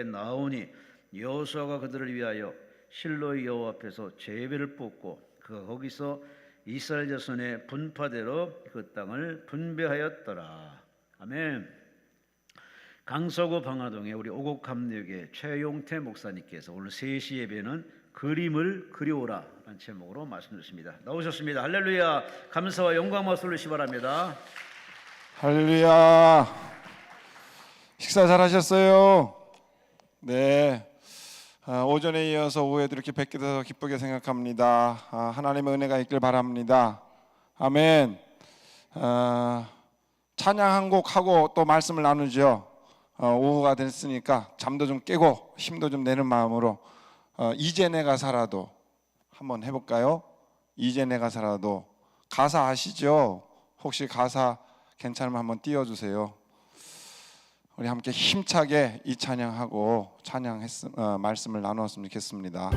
나오니 여호수아가 그들을 위하여 실로의 여호와 앞에서 제비를 뽑고 그가 거기서 이스라엘 자손의 분파대로 그 땅을 분배하였더라. 아멘. 강서구 방화동의 우리 오곡감리교회 최용태 목사님께서 오늘 3시 예배는 그림을 그려오라 라는 제목으로 말씀 주십니다. 나오셨습니다. 할렐루야. 감사와 영광 박수 올리시 바랍니다. 할렐루야. 식사 잘 하셨어요? 네. 오전에 이어서 오후에도 이렇게 뵙게 돼서 기쁘게 생각합니다. 하나님의 은혜가 있길 바랍니다. 아멘. 찬양 한 곡 하고 또 말씀을 나누죠. 오후가 됐으니까 잠도 좀 깨고 힘도 좀 내는 마음으로 이제 내가 살아도 한번 해볼까요? 이제 내가 살아도. 가사 아시죠? 혹시 가사 괜찮으면 한번 띄워주세요. 우리 함께 힘차게 이 찬양하고 말씀을 나누었으면 좋겠습니다.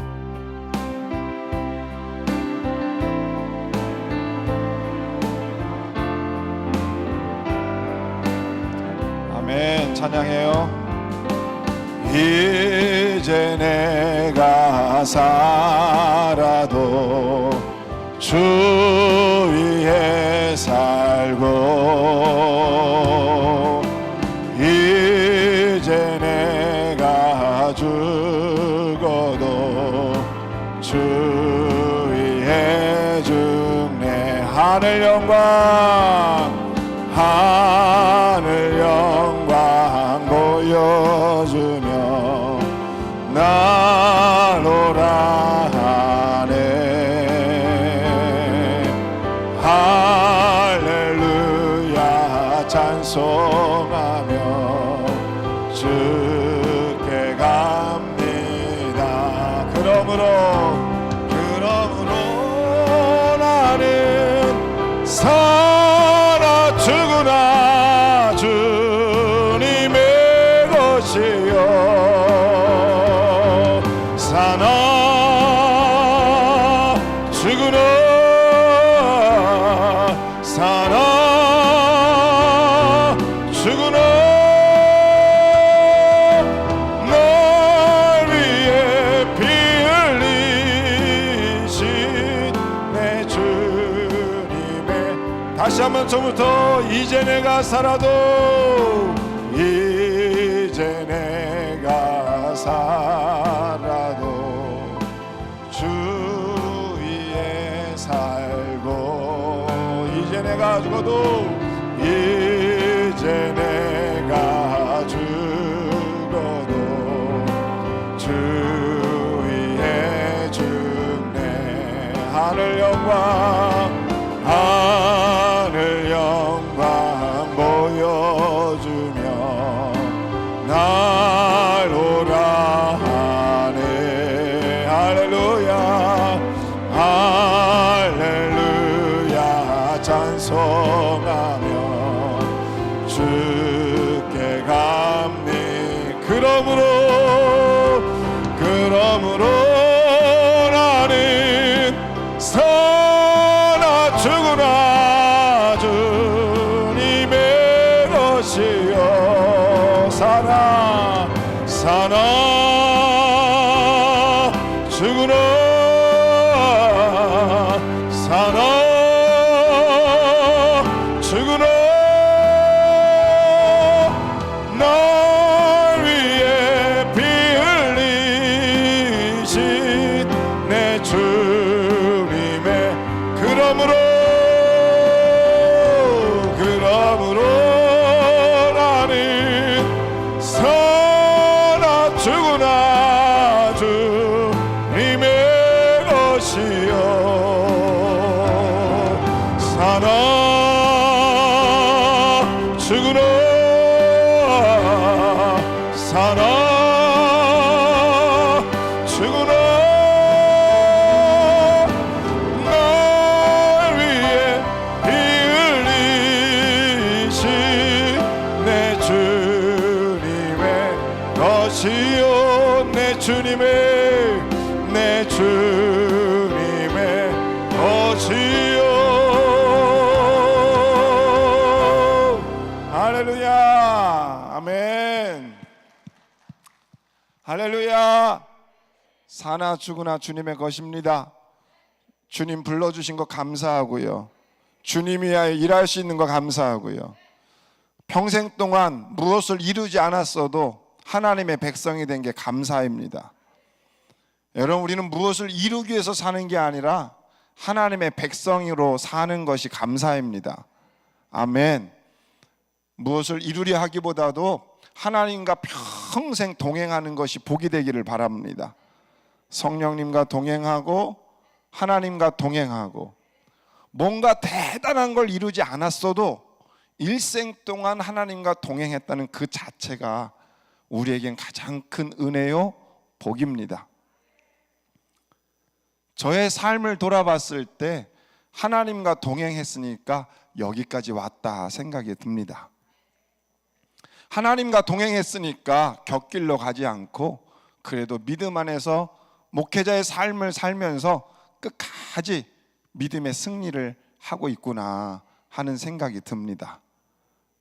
아멘. 찬양해요. 이제 내가 살아도 주 위에 살고 이제 내가 죽어도 주 위에 죽네. 하늘 영광 보여주며 날 오라 하네. 할렐루야 찬송하며 주께 갑니다. 그러므로 나는 살아 죽으나 주님의 것이요 사나 죽으나 사나 죽으나 날 위해 피 흘리신 내 주님의. 다시 한번 처음부터 이제 내가 살아도 이제 내가 살아도 주 위에 살고 이제 내가 죽어도 이제 내가 죽어도 주 위에 죽네. 하늘 영광 보여주며 날 오라 하네. 할렐루야 할렐루야 찬송하며 주께 갑니. 그러므로 나는 사나 죽으나 주님의 것이요 사나 죽으나 사나 죽으나 날 위해 피 흘리신 내 주님의. 그러므로 나는 사나 죽으나 주님의 것이요 사나 죽으나 사나 죽으나 날 위해 피 흘리신 내 주님의 것이요 내 주님의 것이요. 할렐루야 아멘. 할렐루야. 사나 죽으나 주님의 것입니다. 주님 불러주신 거 감사하고요. 주님 위하여 일할 수 있는 거 감사하고요. 평생 동안 무엇을 이루지 않았어도 하나님의 백성이 된 게 감사입니다. 여러분, 우리는 무엇을 이루기 위해서 사는 게 아니라 하나님의 백성으로 사는 것이 감사입니다. 아멘. 무엇을 이루려 하기보다도 하나님과 평생 동행하는 것이 복이 되기를 바랍니다. 성령님과 동행하고 하나님과 동행하고 뭔가 대단한 걸 이루지 않았어도 일생 동안 하나님과 동행했다는 그 자체가 우리에겐 가장 큰 은혜요 복입니다. 저의 삶을 돌아봤을 때 하나님과 동행했으니까 여기까지 왔다 생각이 듭니다. 하나님과 동행했으니까 곁길로 가지 않고 그래도 믿음 안에서 목회자의 삶을 살면서 끝까지 믿음의 승리를 하고 있구나 하는 생각이 듭니다.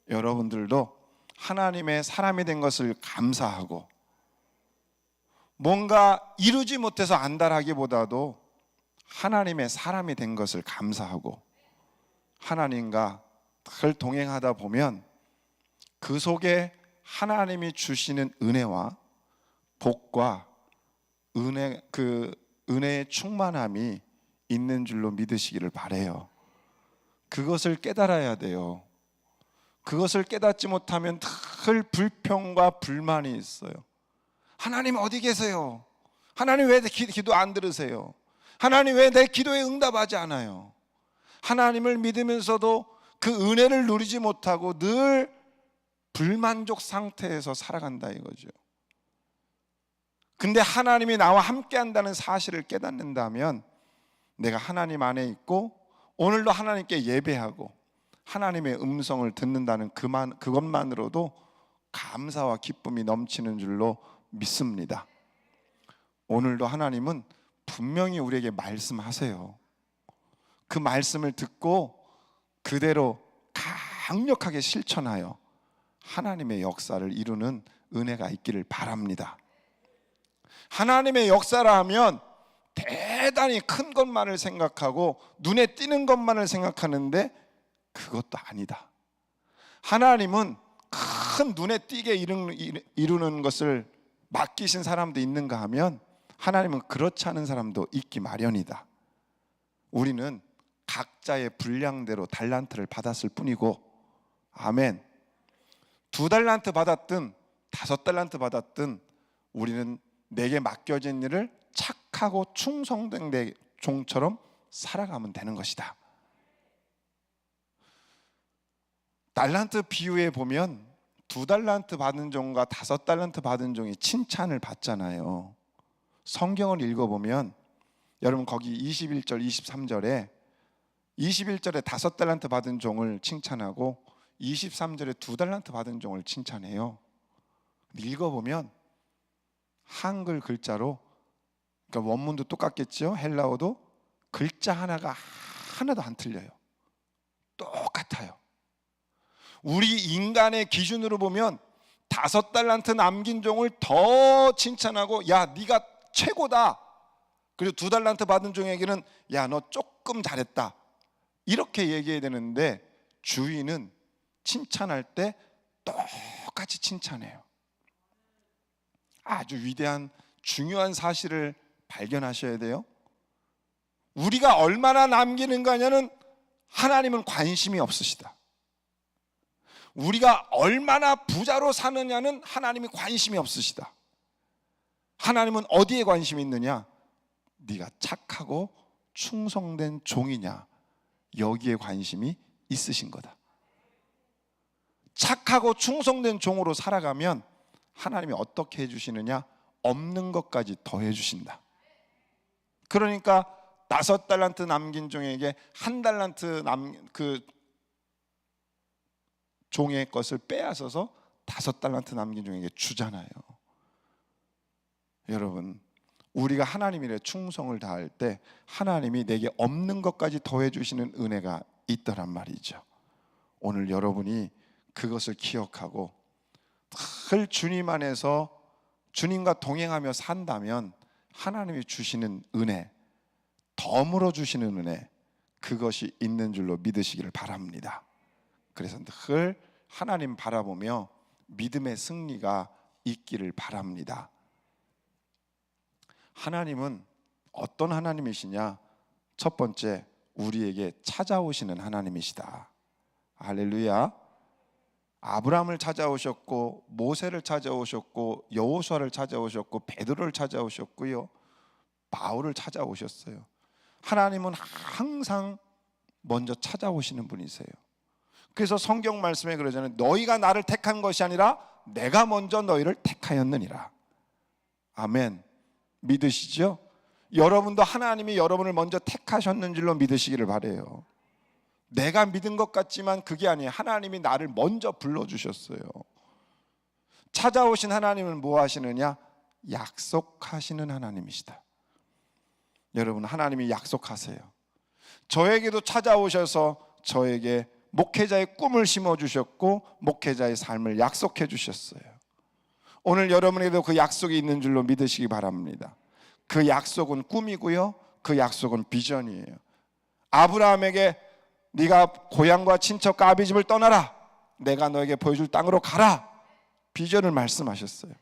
여러분들도 하나님의 사람이 된 것을 감사하고 뭔가 이루지 못해서 안달하기보다도 하나님의 사람이 된 것을 감사하고 하나님과 늘 동행하다 보면 그 속에 하나님이 주시는 은혜와 복과 은혜의 충만함이 있는 줄로 믿으시기를 바라요. 그것을 깨달아야 돼요. 그것을 깨닫지 못하면 늘 불평과 불만이 있어요. 하나님 어디 계세요? 하나님 왜 기도 안 들으세요? 하나님 왜 내 기도에 응답하지 않아요? 하나님을 믿으면서도 그 은혜를 누리지 못하고 늘 불만족 상태에서 살아간다 이거죠. 근데 하나님이 나와 함께 한다는 사실을 깨닫는다면 내가 하나님 안에 있고 오늘도 하나님께 예배하고 하나님의 음성을 듣는다는 그것만으로도 감사와 기쁨이 넘치는 줄로 믿습니다. 오늘도 하나님은 분명히 우리에게 말씀하세요. 그 말씀을 듣고 그대로 강력하게 실천하여 하나님의 역사를 이루는 은혜가 있기를 바랍니다. 하나님의 역사라 하면 대단히 큰 것만을 생각하고 눈에 띄는 것만을 생각하는데 그것도 아니다. 하나님은 큰 눈에 띄게 이루는 것을 맡기신 사람도 있는가 하면 하나님은 그렇지 않은 사람도 있기 마련이다. 우리는 각자의 분량대로 달란트를 받았을 뿐이고, 아멘. 2달란트 받았든 5달란트 받았든 우리는 내게 맡겨진 일을 착하고 충성된 내 종처럼 살아가면 되는 것이다. 달란트 비유에 보면 2달란트 받은 종과 5달란트 받은 종이 칭찬을 받잖아요. 성경을 읽어보면 여러분 거기 21절 23절에 21절에 5달란트 받은 종을 칭찬하고 23절에 2달란트 받은 종을 칭찬해요. 읽어보면 한글 글자로, 그러니까 원문도 똑같겠죠. 헬라어도 글자 하나가 하나도 안 틀려요. 똑같아요. 우리 인간의 기준으로 보면 5달란트 남긴 종을 더 칭찬하고 야 네가 최고다. 그리고 2달란트 받은 종에게는 야 너 조금 잘했다 이렇게 얘기해야 되는데 주인은 칭찬할 때 똑같이 칭찬해요. 아주 위대한 중요한 사실을 발견하셔야 돼요. 우리가 얼마나 남기는가냐는 하나님은 관심이 없으시다. 우리가 얼마나 부자로 사느냐는 하나님이 관심이 없으시다. 하나님은 어디에 관심이 있느냐? 네가 착하고 충성된 종이냐, 여기에 관심이 있으신 거다. 착하고 충성된 종으로 살아가면 하나님이 어떻게 해주시느냐? 없는 것까지 더해 주신다. 그러니까 5달란트 남긴 종에게 1달란트 그 종의 것을 빼앗아서 5달란트 남긴 종에게 주잖아요. 여러분, 우리가 하나님 일에 충성을 다할 때 하나님이 내게 없는 것까지 더해 주시는 은혜가 있더란 말이죠. 오늘 여러분이 그것을 기억하고 늘 주님 안에서 주님과 동행하며 산다면 하나님이 주시는 은혜, 덤으로 주시는 은혜, 그것이 있는 줄로 믿으시기를 바랍니다. 그래서 늘 하나님 바라보며 믿음의 승리가 있기를 바랍니다. 하나님은 어떤 하나님이시냐? 첫 번째, 우리에게 찾아오시는 하나님이시다. 할렐루야. 아브라함을 찾아오셨고, 모세를 찾아오셨고, 여호수아를 찾아오셨고, 베드로를 찾아오셨고요, 바울을 찾아오셨어요. 하나님은 항상 먼저 찾아오시는 분이세요. 그래서 성경 말씀에 그러잖아요. 너희가 나를 택한 것이 아니라 내가 먼저 너희를 택하였느니라. 아멘. 믿으시죠? 여러분도 하나님이 여러분을 먼저 택하셨는 줄로 믿으시기를 바라요. 내가 믿은 것 같지만 그게 아니에요. 하나님이 나를 먼저 불러주셨어요. 찾아오신 하나님은 뭐 하시느냐? 약속하시는 하나님이시다. 여러분, 하나님이 약속하세요. 저에게도 찾아오셔서 저에게 목회자의 꿈을 심어주셨고 목회자의 삶을 약속해 주셨어요. 오늘 여러분에게도 그 약속이 있는 줄로 믿으시기 바랍니다. 그 약속은 꿈이고요, 그 약속은 비전이에요. 아브라함에게 네가 고향과 친척과 아비집을 떠나라, 내가 너에게 보여줄 땅으로 가라, 비전을 말씀하셨어요.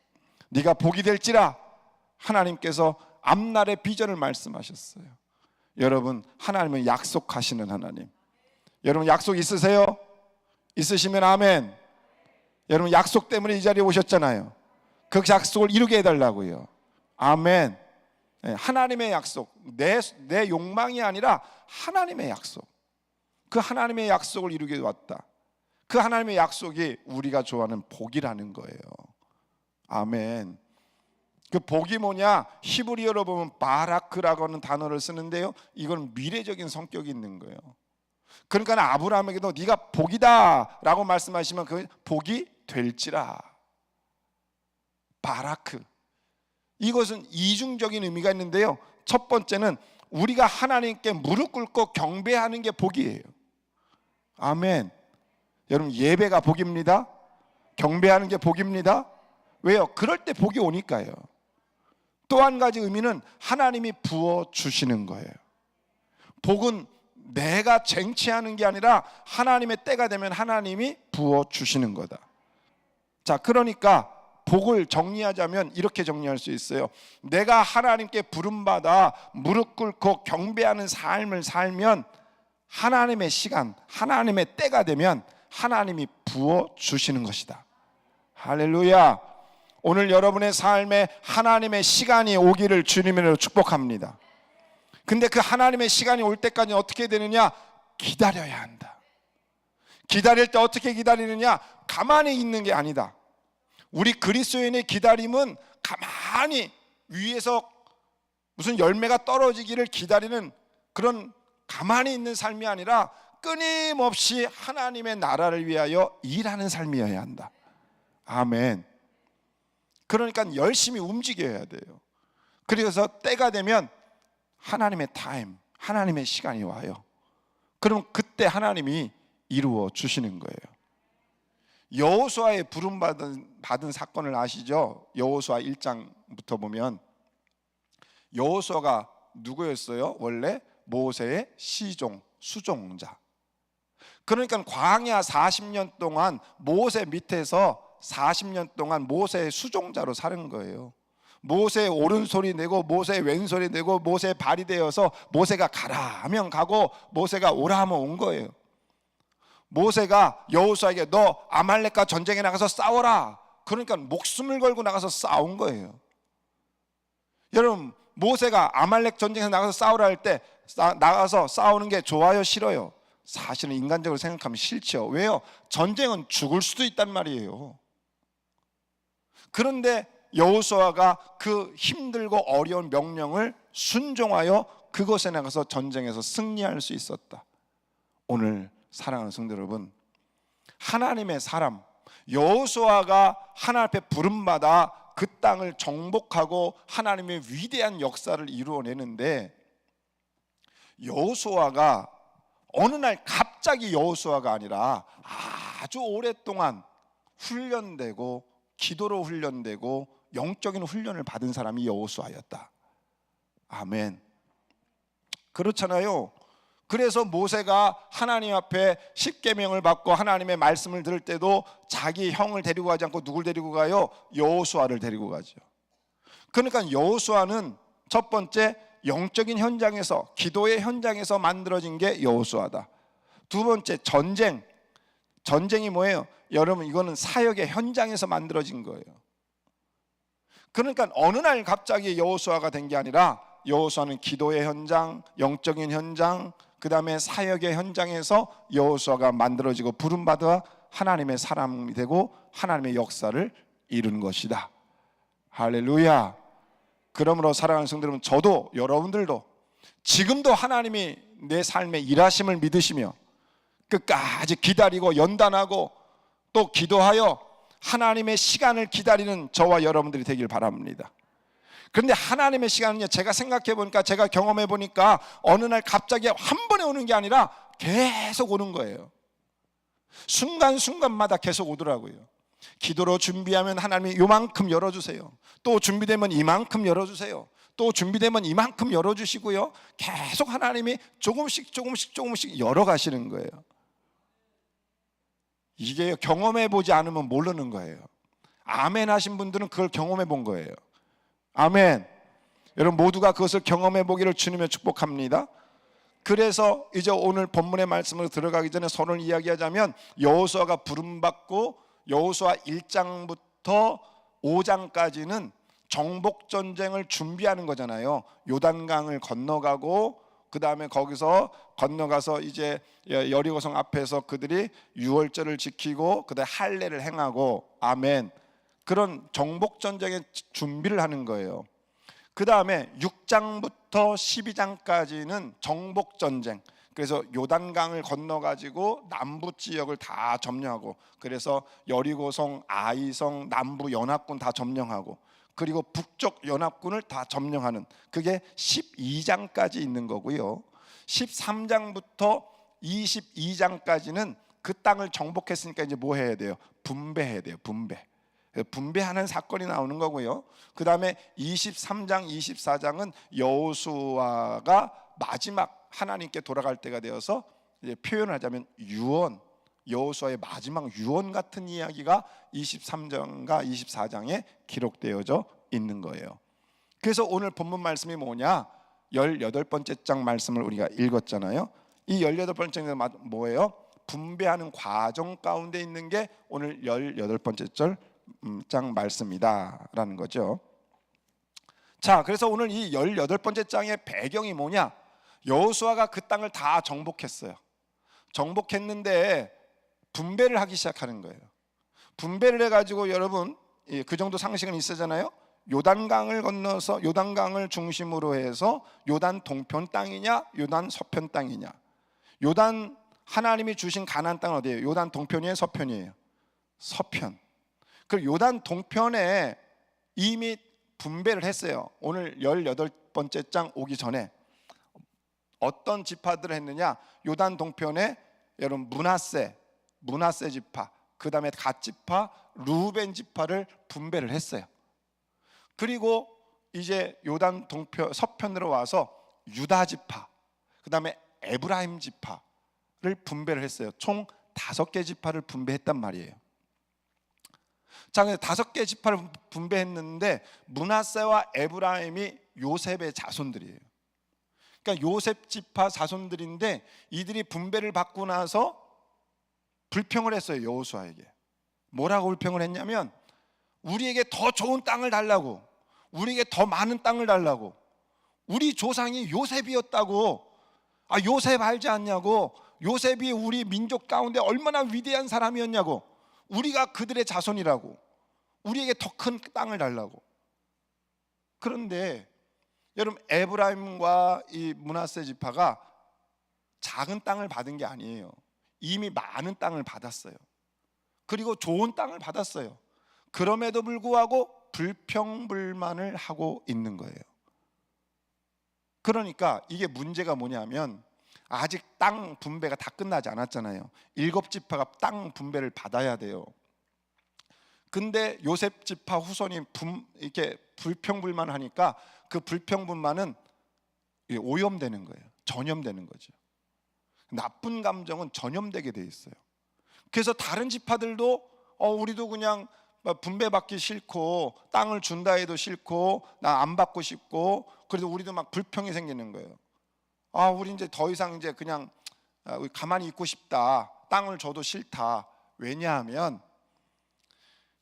네가 복이 될지라, 하나님께서 앞날의 비전을 말씀하셨어요. 여러분, 하나님은 약속하시는 하나님. 여러분, 약속 있으세요? 있으시면 아멘. 여러분, 약속 때문에 이 자리에 오셨잖아요. 그 약속을 이루게 해달라고요. 아멘. 하나님의 약속, 내 욕망이 아니라 하나님의 약속. 그 하나님의 약속을 이루게 왔다. 그 하나님의 약속이 우리가 좋아하는 복이라는 거예요. 아멘. 그 복이 뭐냐? 히브리어로 보면 바라크라고 하는 단어를 쓰는데요, 이건 미래적인 성격이 있는 거예요. 그러니까 아브라함에게도 네가 복이다 라고 말씀하시면 그 복이 될지라. 바라크, 이것은 이중적인 의미가 있는데요, 첫 번째는 우리가 하나님께 무릎 꿇고 경배하는 게 복이에요. 아멘. 여러분, 예배가 복입니다. 경배하는 게 복입니다. 왜요? 그럴 때 복이 오니까요. 또 한 가지 의미는 하나님이 부어주시는 거예요. 복은 내가 쟁취하는 게 아니라 하나님의 때가 되면 하나님이 부어주시는 거다. 자, 그러니까 복을 정리하자면 이렇게 정리할 수 있어요. 내가 하나님께 부름받아 무릎 꿇고 경배하는 삶을 살면 하나님의 시간, 하나님의 때가 되면 하나님이 부어주시는 것이다. 할렐루야. 오늘 여러분의 삶에 하나님의 시간이 오기를 주님으로 축복합니다. 근데 그 하나님의 시간이 올 때까지 어떻게 되느냐? 기다려야 한다. 기다릴 때 어떻게 기다리느냐? 가만히 있는 게 아니다. 우리 그리스도인의 기다림은 가만히 위에서 무슨 열매가 떨어지기를 기다리는 그런 가만히 있는 삶이 아니라 끊임없이 하나님의 나라를 위하여 일하는 삶이어야 한다. 아멘. 그러니까 열심히 움직여야 돼요. 그래서 때가 되면 하나님의 타임, 하나님의 시간이 와요. 그럼 그때 하나님이 이루어 주시는 거예요. 여호수아의 부름받은 사건을 아시죠? 여호수아 1장부터 보면 여호수아가 누구였어요? 원래 모세의 시종, 수종자. 그러니까 광야 40년 동안 모세 밑에서 40년 동안 모세의 수종자로 사는 거예요. 모세의 오른소리 내고 모세의 왼소리 내고 모세의 발이 되어서 모세가 가라 하면 가고 모세가 오라 하면 온 거예요. 모세가 여호수아에게 너 아말렉과 전쟁에 나가서 싸워라, 그러니까 목숨을 걸고 나가서 싸운 거예요. 여러분, 모세가 아말렉 전쟁에서 나가서 싸우라 할 때 나가서 싸우는 게 좋아요, 싫어요? 사실은 인간적으로 생각하면 싫죠. 왜요? 전쟁은 죽을 수도 있단 말이에요. 그런데 여호수아가 그 힘들고 어려운 명령을 순종하여 그곳에 나가서 전쟁에서 승리할 수 있었다. 오늘 사랑하는 성도 여러분, 하나님의 사람 여호수아가 하나님 앞에 부름받아 그 땅을 정복하고 하나님의 위대한 역사를 이루어내는데, 여호수아가 어느 날 갑자기 여호수아가 아니라 아주 오랫동안 훈련되고 기도로 훈련되고 영적인 훈련을 받은 사람이 여호수아였다. 아멘. 그렇잖아요. 그래서 모세가 하나님 앞에 십계명을 받고 하나님의 말씀을 들을 때도 자기 형을 데리고 가지 않고 누굴 데리고 가요? 여호수아를 데리고 가죠. 그러니까 여호수아는 첫 번째 영적인 현장에서, 기도의 현장에서 만들어진 게 여호수아다. 두 번째 전쟁이 뭐예요? 여러분, 이거는 사역의 현장에서 만들어진 거예요. 그러니까 어느 날 갑자기 여호수아가 된 게 아니라 여호수아는 기도의 현장, 영적인 현장, 그 다음에 사역의 현장에서 여호수아가 만들어지고 부름받아 하나님의 사람이 되고 하나님의 역사를 이룬 것이다. 할렐루야. 그러므로 사랑하는 성도 여러분, 저도 여러분들도 지금도 하나님이 내 삶의 일하심을 믿으시며 끝까지 기다리고 연단하고 또 기도하여 하나님의 시간을 기다리는 저와 여러분들이 되길 바랍니다. 그런데 하나님의 시간은요, 제가 생각해 보니까, 제가 경험해 보니까 어느 날 갑자기 한 번에 오는 게 아니라 계속 오는 거예요. 순간순간마다 계속 오더라고요. 기도로 준비하면 하나님이 요만큼 열어주세요. 또 준비되면 이만큼 열어주세요. 또 준비되면 이만큼 열어주시고요, 계속 하나님이 조금씩 열어가시는 거예요. 이게 경험해 보지 않으면 모르는 거예요. 아멘 하신 분들은 그걸 경험해 본 거예요. 아멘. 여러분 모두가 그것을 경험해 보기를 주님의 축복합니다. 그래서 이제 오늘 본문의 말씀으로 들어가기 전에 서론을 이야기하자면, 여호수아가 부름받고 여호수아 1장부터 5장까지는 정복 전쟁을 준비하는 거잖아요. 요단강을 건너가고 그 다음에 거기서 건너가서 이제 여리고성 앞에서 그들이 유월절을 지키고 그 다음에 할례를 행하고, 아멘, 그런 정복 전쟁의 준비를 하는 거예요. 그 다음에 6장부터 12장까지는 정복 전쟁, 그래서 요단강을 건너가지고 남부 지역을 다 점령하고, 그래서 여리고성, 아이성, 남부 연합군 다 점령하고, 그리고 북쪽 연합군을 다 점령하는, 그게 12장까지 있는 거고요. 13장부터 22장까지는 그 땅을 정복했으니까 이제 뭐 해야 돼요? 분배해야 돼요. 분배하는 사건이 나오는 거고요. 그 다음에 23장, 24장은 여호수아가 마지막 하나님께 돌아갈 때가 되어서 이제 표현하자면 유언, 여호수아의 마지막 유언 같은 이야기가 23장과 24장에 기록되어져 있는 거예요. 그래서 오늘 본문 말씀이 뭐냐? 18번째 장 말씀을 우리가 읽었잖아요. 이 18번째 장은 뭐예요? 분배하는 과정 가운데 있는 게 오늘 18번째 장 말씀이다라는 거죠. 자, 그래서 오늘 이 18번째 장의 배경이 뭐냐? 여호수아가 그 땅을 다 정복했어요. 정복했는데 분배를 하기 시작하는 거예요. 분배를 해가지고, 여러분 그 정도 상식은 있으잖아요. 요단강을 건너서 요단강을 중심으로 해서 요단 동편 땅이냐 요단 서편 땅이냐. 요단 하나님이 주신 가나안 땅은 어디예요? 요단 동편이에요, 서편이에요? 서편. 그 요단 동편에 이미 분배를 했어요. 오늘 18번째 장 오기 전에 어떤 지파들을 했느냐? 요단 동편에 여러분 문하세 지파, 그 다음에 갓 지파, 루벤 지파를 분배를 했어요. 그리고 이제 요단 동편 서편으로 와서 유다 지파, 그 다음에 에브라임 지파를 분배를 했어요. 총 5개 지파를 분배했단 말이에요. 자, 5개 지파를 분배했는데 문하세와 에브라임이 요셉의 자손들이에요. 그러니까 요셉 지파 자손들인데 이들이 분배를 받고 나서 불평을 했어요. 여호수아에게 뭐라고 불평을 했냐면, 우리에게 더 좋은 땅을 달라고, 우리에게 더 많은 땅을 달라고, 우리 조상이 요셉이었다고, 요셉 알지 않냐고, 요셉이 우리 민족 가운데 얼마나 위대한 사람이었냐고, 우리가 그들의 자손이라고, 우리에게 더 큰 땅을 달라고. 그런데 여러분 에브라임과 이 므낫세 지파가 작은 땅을 받은 게 아니에요. 이미 많은 땅을 받았어요. 그리고 좋은 땅을 받았어요. 그럼에도 불구하고 불평불만을 하고 있는 거예요. 그러니까 이게 문제가 뭐냐면, 아직 땅 분배가 다 끝나지 않았잖아요. 7지파가 땅 분배를 받아야 돼요. 근데 요셉 지파 후손이 이렇게 불평불만하니까 그 불평불만은 오염되는 거예요. 전염되는 거죠. 나쁜 감정은 전염되게 돼 있어요. 그래서 다른 지파들도 우리도 그냥 분배받기 싫고 땅을 준다 해도 싫고 나 안 받고 싶고, 그래도 우리도 막 불평이 생기는 거예요. 우리 이제 더 이상 이제 그냥 가만히 있고 싶다. 땅을 줘도 싫다. 왜냐하면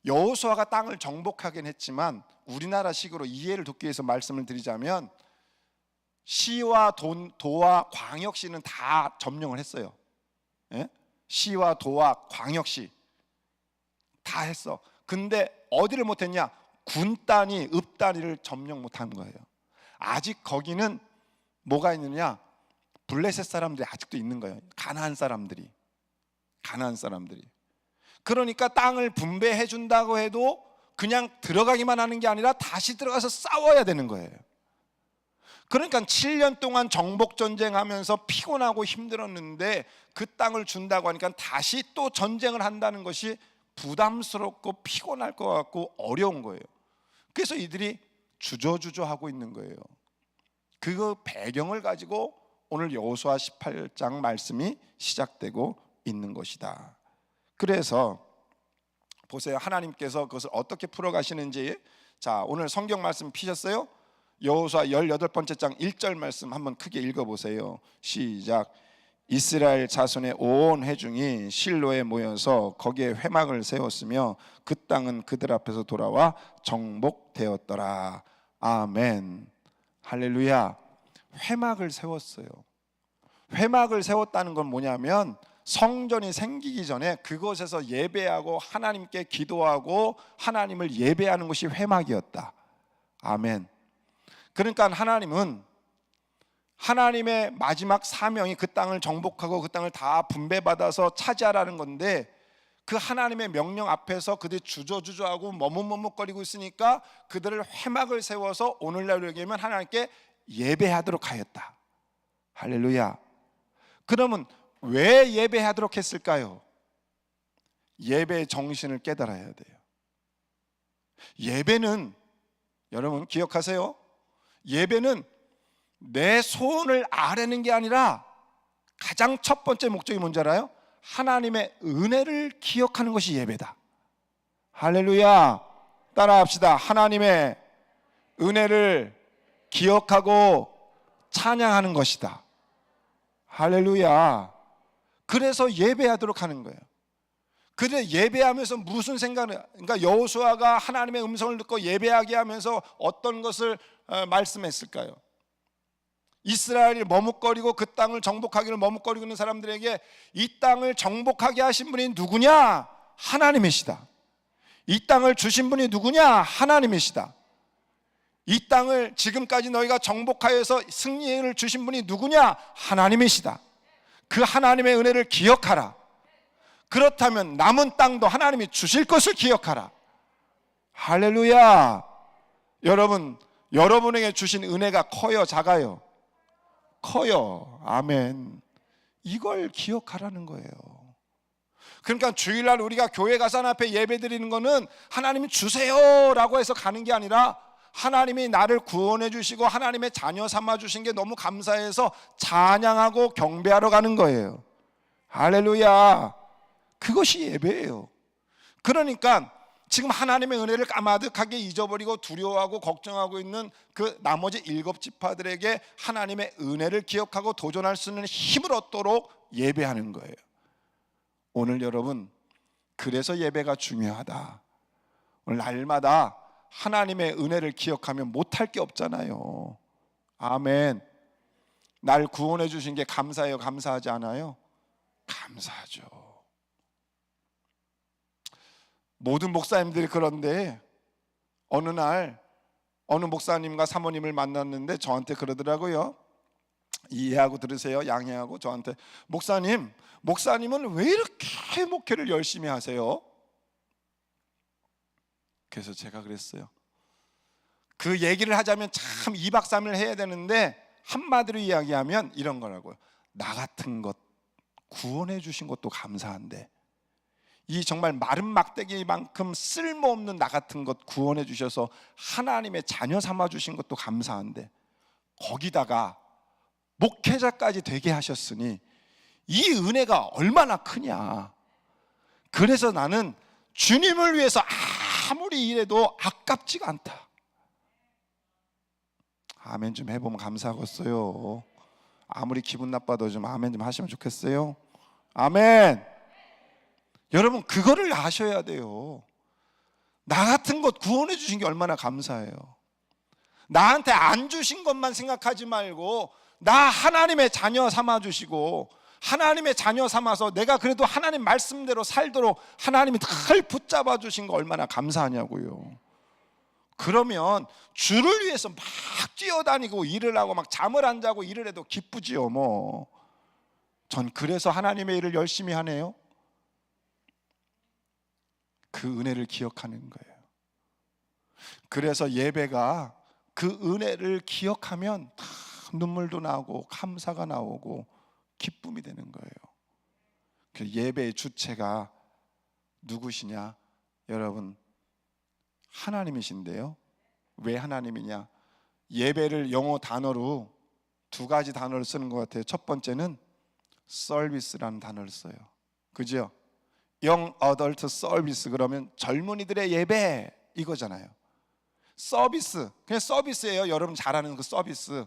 여호수아가 땅을 정복하긴 했지만 우리나라식으로 이해를 돕기 위해서 말씀을 드리자면 시와 도와 광역시는 다 점령을 했어요. 예? 시와 도와 광역시 다 했어. 근데 어디를 못했냐? 군단위, 읍단위를 점령 못한 거예요. 아직 거기는 뭐가 있느냐? 블레셋 사람들이 아직도 있는 거예요. 가나안 사람들이. 그러니까 땅을 분배해 준다고 해도 그냥 들어가기만 하는 게 아니라 다시 들어가서 싸워야 되는 거예요. 그러니까 7년 동안 정복 전쟁하면서 피곤하고 힘들었는데 그 땅을 준다고 하니까 다시 또 전쟁을 한다는 것이 부담스럽고 피곤할 것 같고 어려운 거예요. 그래서 이들이 주저주저하고 있는 거예요. 그 배경을 가지고 오늘 여호수아 18장 말씀이 시작되고 있는 것이다. 그래서 보세요. 하나님께서 그것을 어떻게 풀어가시는지. 자, 오늘 성경 말씀 피셨어요? 여호수아 18번째 장 1절 말씀 한번 크게 읽어보세요. 시작. 이스라엘 자손의 온 회중이 실로에 모여서 거기에 회막을 세웠으며 그 땅은 그들 앞에서 돌아와 정복되었더라. 아멘. 할렐루야. 회막을 세웠어요. 회막을 세웠다는 건 뭐냐면 성전이 생기기 전에 그곳에서 예배하고 하나님께 기도하고 하나님을 예배하는 것이 회막이었다. 아멘. 그러니까 하나님은 하나님의 마지막 사명이 그 땅을 정복하고 그 땅을 다 분배받아서 차지하라는 건데, 그 하나님의 명령 앞에서 그들이 주저주저하고 머뭇머뭇거리고 있으니까 그들을 회막을 세워서 오늘날 얘기하면 하나님께 예배하도록 하였다. 할렐루야. 그러면 왜 예배하도록 했을까요? 예배의 정신을 깨달아야 돼요. 예배는, 여러분 기억하세요. 예배는 내 소원을 아뢰는 게 아니라 가장 첫 번째 목적이 뭔지 알아요? 하나님의 은혜를 기억하는 것이 예배다. 할렐루야. 따라합시다. 하나님의 은혜를 기억하고 찬양하는 것이다. 할렐루야. 그래서 예배하도록 하는 거예요. 그래 예배하면서 무슨 생각을, 그러니까 여호수아가 하나님의 음성을 듣고 예배하게 하면서 어떤 것을 말씀했을까요? 이스라엘이 머뭇거리고 그 땅을 정복하기를 머뭇거리고 있는 사람들에게 이 땅을 정복하게 하신 분이 누구냐? 하나님이시다. 이 땅을 주신 분이 누구냐? 하나님이시다. 이 땅을 지금까지 너희가 정복하여서 승리를 주신 분이 누구냐? 하나님이시다. 그 하나님의 은혜를 기억하라. 그렇다면 남은 땅도 하나님이 주실 것을 기억하라. 할렐루야. 여러분, 여러분에게 주신 은혜가 커요, 작아요? 커요. 아멘. 이걸 기억하라는 거예요. 그러니까 주일날 우리가 교회 가서 하나님 앞에 예배 드리는 거는 하나님이 주세요 라고 해서 가는 게 아니라 하나님이 나를 구원해 주시고 하나님의 자녀 삼아 주신 게 너무 감사해서 찬양하고 경배하러 가는 거예요. 할렐루야. 그것이 예배예요. 그러니까 지금 하나님의 은혜를 까마득하게 잊어버리고 두려워하고 걱정하고 있는 그 나머지 7지파들에게 하나님의 은혜를 기억하고 도전할 수 있는 힘을 얻도록 예배하는 거예요. 오늘 여러분, 그래서 예배가 중요하다. 오늘 날마다 하나님의 은혜를 기억하면 못할 게 없잖아요. 아멘. 날 구원해 주신 게 감사해요? 감사하지 않아요? 감사하죠. 모든 목사님들이 그런데 어느 날 어느 목사님과 사모님을 만났는데 저한테 그러더라고요. 이해하고 들으세요. 양해하고 저한테, 목사님은 왜 이렇게 목회를 열심히 하세요? 그래서 제가 그랬어요. 그 얘기를 하자면 참 2박 3일 해야 되는데 한마디로 이야기하면 이런 거라고요. 나 같은 것 구원해 주신 것도 감사한데 이 정말 마른 막대기만큼 쓸모없는 나 같은 것 구원해 주셔서 하나님의 자녀 삼아 주신 것도 감사한데 거기다가 목회자까지 되게 하셨으니 이 은혜가 얼마나 크냐. 그래서 나는 주님을 위해서 아무리 일해도 아깝지가 않다. 아멘 좀 해보면 감사하겠어요. 아무리 기분 나빠도 좀 아멘 좀 하시면 좋겠어요. 아멘. 여러분 그거를 아셔야 돼요. 나 같은 것 구원해 주신 게 얼마나 감사해요. 나한테 안 주신 것만 생각하지 말고 나 하나님의 자녀 삼아 주시고 하나님의 자녀 삼아서 내가 그래도 하나님 말씀대로 살도록 하나님이 늘 붙잡아 주신 거 얼마나 감사하냐고요. 그러면 주를 위해서 막 뛰어다니고 일을 하고 막 잠을 안 자고 일을 해도 기쁘지요 뭐. 전 그래서 하나님의 일을 열심히 하네요. 그 은혜를 기억하는 거예요. 그래서 예배가 그 은혜를 기억하면 다 눈물도 나고 감사가 나오고 기쁨이 되는 거예요. 그 예배의 주체가 누구시냐? 여러분 하나님이신데요. 왜 하나님이냐? 예배를 영어 단어로 두 가지 단어를 쓰는 것 같아요. 첫 번째는 서비스라는 단어를 써요. 그죠? Young Adult Service 그러면 젊은이들의 예배 이거잖아요. 서비스, 그냥 서비스예요. 여러분 잘 아는 그 서비스.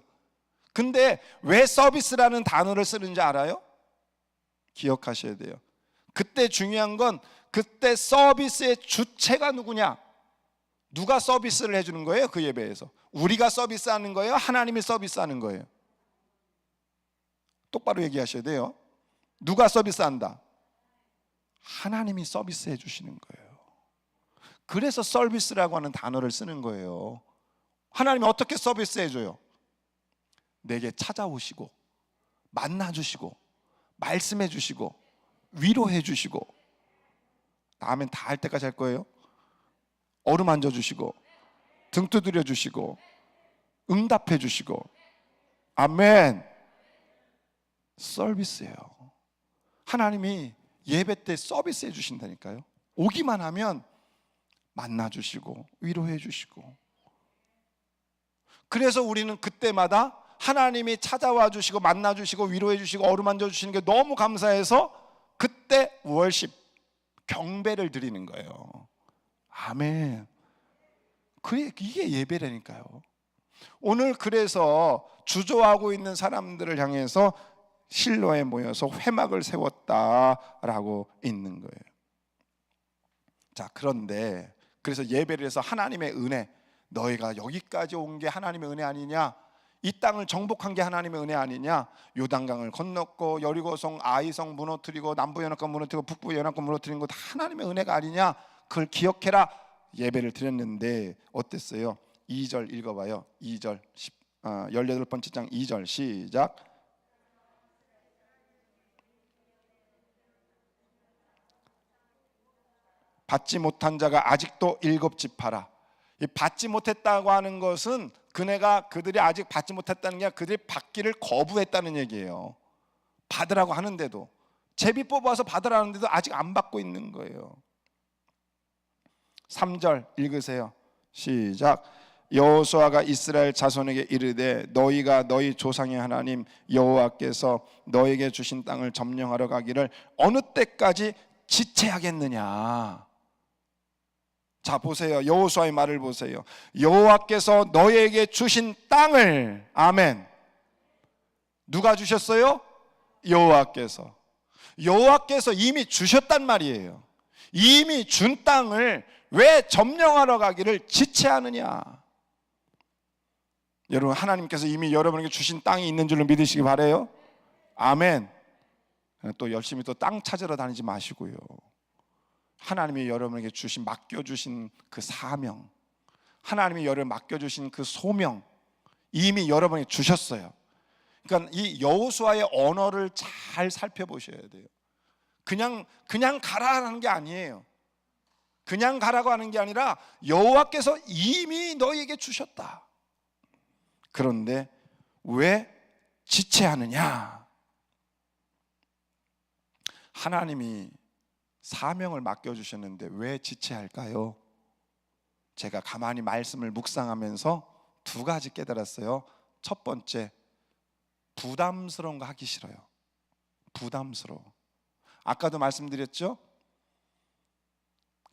근데 왜 서비스라는 단어를 쓰는지 알아요? 기억하셔야 돼요. 그때 중요한 건 그때 서비스의 주체가 누구냐? 누가 서비스를 해주는 거예요? 그 예배에서 우리가 서비스하는 거예요? 하나님이 서비스하는 거예요? 똑바로 얘기하셔야 돼요. 누가 서비스한다? 하나님이 서비스해 주시는 거예요. 그래서 서비스라고 하는 단어를 쓰는 거예요. 하나님이 어떻게 서비스해 줘요? 내게 찾아오시고 만나 주시고 말씀해 주시고 위로해 주시고 아멘 다 할 때까지 할 거예요. 어루만져 주시고 등 두드려 주시고 응답해 주시고 아멘. 서비스예요. 하나님이 예배 때 서비스해 주신다니까요. 오기만 하면 만나 주시고 위로해 주시고. 그래서 우리는 그때마다 하나님이 찾아와 주시고 만나 주시고 위로해 주시고 어루만져 주시는 게 너무 감사해서 그때 월십 경배를 드리는 거예요. 아멘. 그게 이게 예배라니까요. 오늘 그래서 주저하고 있는 사람들을 향해서 실로에 모여서 회막을 세웠다라고 있는 거예요. 자, 그런데 그래서 예배를 해서 하나님의 은혜, 너희가 여기까지 온 게 하나님의 은혜 아니냐? 이 땅을 정복한 게 하나님의 은혜 아니냐? 요단강을 건넜고 여리고성 아이성 무너뜨리고 남부 연합권 무너뜨리고 북부 연합권 무너뜨린 거 다 하나님의 은혜가 아니냐? 그걸 기억해라. 예배를 드렸는데 어땠어요? 2절 읽어봐요. 2절 18번째 장 2절 시작. 받지 못한 자가 아직도 7지파라. 이 받지 못했다고 하는 것은 그들이 아직 받지 못했다는 게 아니라 그들이 받기를 거부했다는 얘기예요. 받으라고 하는데도 제비 뽑아서 받으라는데도 아직 안 받고 있는 거예요. 3절 읽으세요. 시작. 여호수아가 이스라엘 자손에게 이르되 너희가 너희 조상의 하나님 여호와께서 너에게 주신 땅을 점령하러 가기를 어느 때까지 지체하겠느냐. 자 보세요. 여호수아의 말을 보세요. 여호와께서 너에게 주신 땅을 아멘. 누가 주셨어요? 여호와께서. 여호와께서 이미 주셨단 말이에요. 이미 준 땅을 왜 점령하러 가기를 지체하느냐. 여러분 하나님께서 이미 여러분에게 주신 땅이 있는 줄로 믿으시기 바라요. 아멘. 또 열심히 또 땅 찾으러 다니지 마시고요. 하나님이 여러분에게 맡겨주신 그 사명, 하나님이 여러분 맡겨주신 그 소명 이미 여러분에게 주셨어요. 그러니까 이 여호수아의 언어를 잘 살펴보셔야 돼요. 그냥 가라는 게 아니에요. 그냥 가라고 하는 게 아니라 여호와께서 이미 너희에게 주셨다. 그런데 왜 지체하느냐? 하나님이 사명을 맡겨주셨는데 왜 지체할까요? 제가 가만히 말씀을 묵상하면서 두 가지 깨달았어요. 첫 번째, 부담스러운 거 하기 싫어요. 부담스러워. 아까도 말씀드렸죠?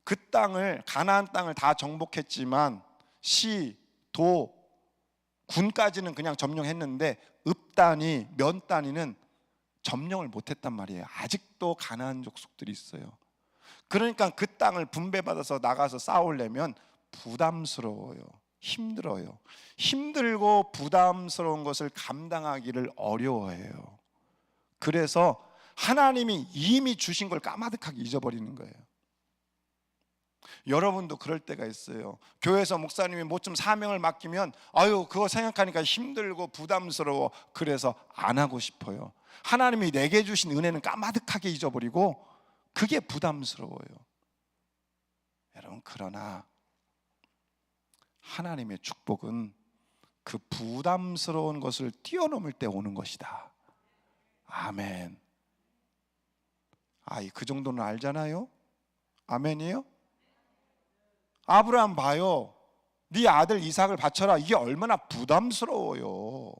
그 땅을, 가나안 땅을 다 정복했지만 시, 도, 군까지는 그냥 점령했는데 읍 단위, 면 단위는 점령을 못했단 말이에요. 아직도 가나안 족속들이 있어요. 그러니까 그 땅을 분배받아서 나가서 싸우려면 부담스러워요. 힘들어요. 힘들고 부담스러운 것을 감당하기를 어려워해요. 그래서 하나님이 이미 주신 걸 까마득하게 잊어버리는 거예요. 여러분도 그럴 때가 있어요. 교회에서 목사님이 뭐 좀 사명을 맡기면 아유 그거 생각하니까 힘들고 부담스러워. 그래서 안 하고 싶어요. 하나님이 내게 주신 은혜는 까마득하게 잊어버리고 그게 부담스러워요. 여러분, 그러나 하나님의 축복은 그 부담스러운 것을 뛰어넘을 때 오는 것이다. 아멘. 그 정도는 알잖아요. 아멘이에요? 아브라함 봐요. 네 아들 이삭을 바쳐라. 이게 얼마나 부담스러워요.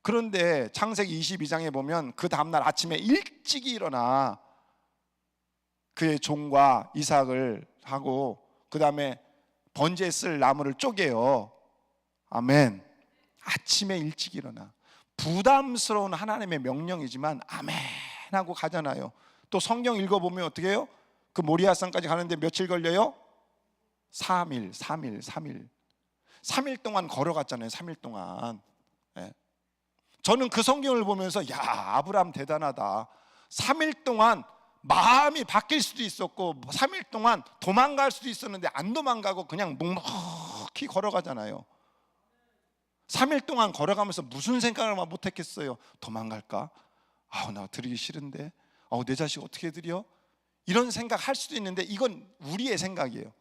그런데 창세기 22장에 보면 그 다음날 아침에 일찍 일어나 그의 종과 이삭을 하고 그 다음에 번제에 쓸 나무를 쪼개요. 아멘. 아침에 일찍 일어나. 부담스러운 하나님의 명령이지만 아멘 하고 가잖아요. 또 성경 읽어보면 어떻게 해요? 그 모리아산까지 가는데 며칠 걸려요? 3일 동안 걸어갔잖아요. 3일 동안. 저는 그 성경을 보면서 야, 아브라함 대단하다. 3일 동안 마음이 바뀔 수도 있었고 3일 동안 도망갈 수도 있었는데 안 도망가고 그냥 묵묵히 걸어가잖아요. 3일 동안 걸어가면서 무슨 생각을 못했겠어요? 도망갈까? 나 드리기 싫은데 내 자식 어떻게 드려? 이런 생각 할 수도 있는데 이건 우리의 생각이에요.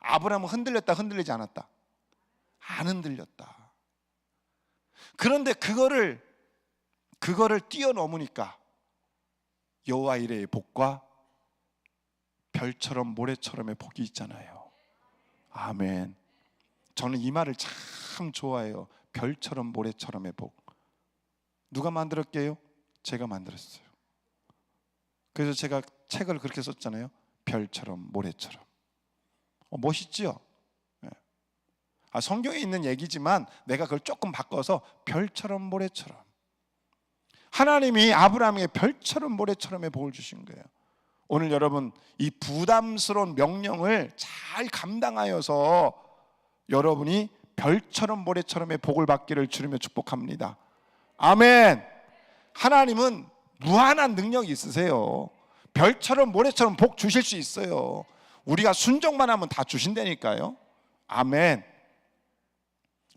아브라함은 흔들렸다 흔들리지 않았다? 안 흔들렸다. 그런데 그거를 뛰어넘으니까 여호와 이레의 복과 별처럼 모래처럼의 복이 있잖아요. 아멘. 저는 이 말을 참 좋아해요. 별처럼 모래처럼의 복. 누가 만들었게요? 제가 만들었어요. 그래서 제가 책을 그렇게 썼잖아요. 별처럼 모래처럼. 멋있지요? 성경에 있는 얘기지만 내가 그걸 조금 바꿔서 별처럼 모래처럼. 하나님이 아브라함에게 별처럼 모래처럼의 복을 주신 거예요. 오늘 여러분 이 부담스러운 명령을 잘 감당하여서 여러분이 별처럼 모래처럼의 복을 받기를 주님의 축복합니다. 아멘. 하나님은 무한한 능력이 있으세요. 별처럼 모래처럼 복 주실 수 있어요. 우리가 순종만 하면 다 주신다니까요. 아멘.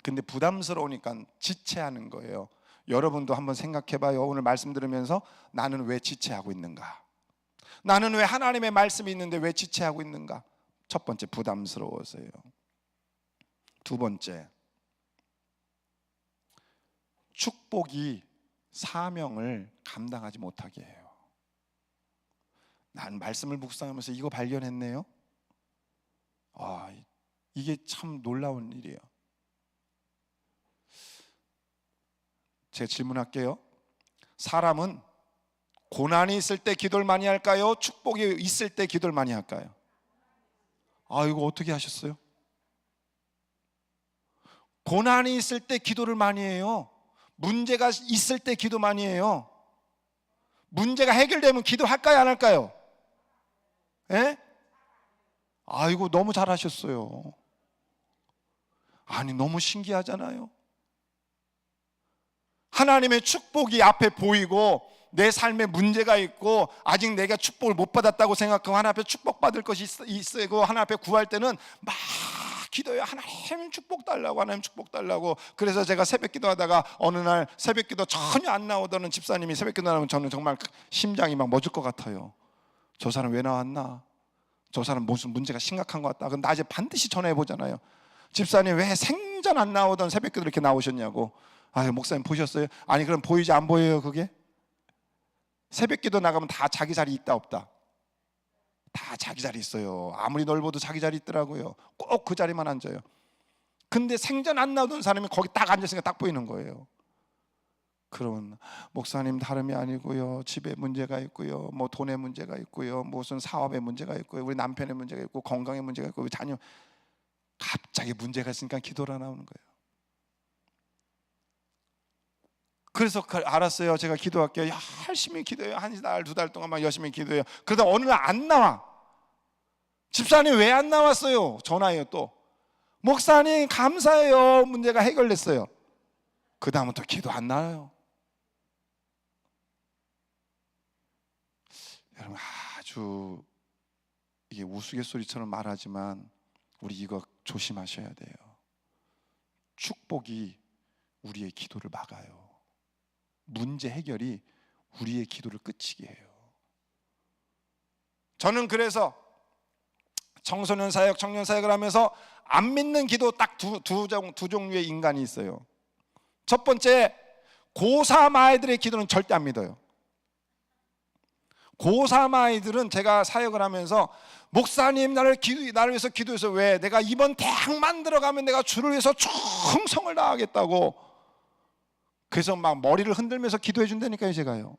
근데 부담스러우니까 지체하는 거예요. 여러분도 한번 생각해봐요. 오늘 말씀 들으면서 나는 왜 지체하고 있는가? 나는 왜 하나님의 말씀이 있는데 왜 지체하고 있는가? 첫 번째, 부담스러워서요. 두 번째, 축복이 사명을 감당하지 못하게 해요. 난 말씀을 묵상하면서 이거 발견했네요. 이게 참 놀라운 일이에요. 제가 질문할게요. 사람은 고난이 있을 때 기도를 많이 할까요? 축복이 있을 때 기도를 많이 할까요? 이거 어떻게 하셨어요? 고난이 있을 때 기도를 많이 해요. 문제가 있을 때 기도 많이 해요. 문제가 해결되면 기도할까요? 안 할까요? 예? 이거 너무 잘하셨어요. 너무 신기하잖아요. 하나님의 축복이 앞에 보이고 내 삶에 문제가 있고 아직 내가 축복을 못 받았다고 생각하고 하나님 앞에 축복받을 것이 있고 하나님 앞에 구할 때는 막 기도해요. 하나님 축복 달라고, 하나님 축복 달라고. 그래서 제가 새벽 기도하다가 어느 날 새벽 기도 전혀 안 나오던 집사님이 새벽 기도 나오면 저는 정말 심장이 막 멎을 것 같아요. 저 사람 왜 나왔나? 저 사람 무슨 문제가 심각한 것 같다. 그럼 낮에 반드시 전화해 보잖아요. 집사님 왜 생전 안 나오던 새벽 기도 이렇게 나오셨냐고. 목사님 보셨어요? 아니 그럼 보이지 안 보여요 그게? 새벽 기도 나가면 다 자기 자리 있다 없다? 다 자기 자리 있어요. 아무리 넓어도 자기 자리 있더라고요. 꼭 그 자리만 앉아요. 근데 생전 안 나오던 사람이 거기 딱 앉았으니까 딱 보이는 거예요. 그러면 목사님 다름이 아니고요, 집에 문제가 있고요, 뭐 돈의 문제가 있고요, 무슨 사업의 문제가 있고요, 우리 남편의 문제가 있고 건강의 문제가 있고 자녀, 갑자기 문제가 있으니까 기도를 안 나오는 거예요. 그래서 알았어요. 제가 기도할게요. 열심히 기도해요. 한 달, 두 달 동안 막 열심히 기도해요. 그러다 어느 날 안 나와. 집사님 왜 안 나왔어요? 전화해요. 또 목사님 감사해요, 문제가 해결됐어요. 그 다음부터 기도 안 나와요. 여러분, 아주 이게 우스갯소리처럼 말하지만 우리 이거 조심하셔야 돼요. 축복이 우리의 기도를 막아요. 문제 해결이 우리의 기도를 끝이게 해요. 저는 그래서 청소년 사역, 청년 사역을 하면서 안 믿는 기도 딱 두 종류의 인간이 있어요. 첫 번째, 고3 아이들의 기도는 절대 안 믿어요. 고3 아이들은 제가 사역을 하면서 목사님 나를 위해서 기도해서 왜 내가 이번 대학만 들어가면 내가 주를 위해서 충성을 다하겠다고, 그래서 막 머리를 흔들면서 기도해 준다니까요. 제가요.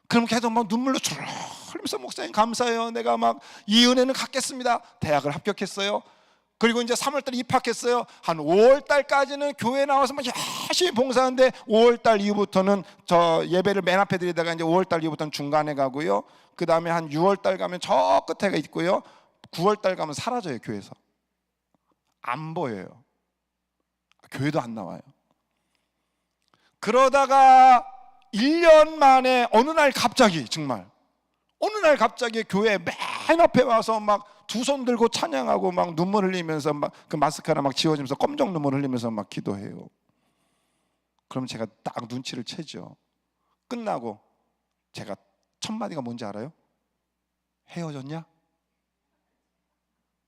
그럼 계속 막 눈물로 주르 흘리면서 목사님 감사해요, 내가 막 이 은혜는 갖겠습니다. 대학을 합격했어요. 그리고 이제 3월달에 입학했어요. 한 5월달까지는 교회 나와서 막 열심히 봉사하는데 5월달 이후부터는 저 예배를 맨 앞에 드리다가 이제 5월달 이후부터는 중간에 가고요. 그 다음에 한 6월달 가면 저 끝에 있고요. 9월달 가면 사라져요. 교회에서 안 보여요. 교회도 안 나와요. 그러다가 1년 만에 어느 날 갑자기, 정말 어느 날 갑자기 교회 맨 앞에 와서 막 두 손 들고 찬양하고 막 눈물 흘리면서 막 그 마스크 하나 막 지워지면서 껌정 눈물 흘리면서 막 기도해요. 그럼 제가 딱 눈치를 채죠. 끝나고 제가 첫 마디가 뭔지 알아요? 헤어졌냐?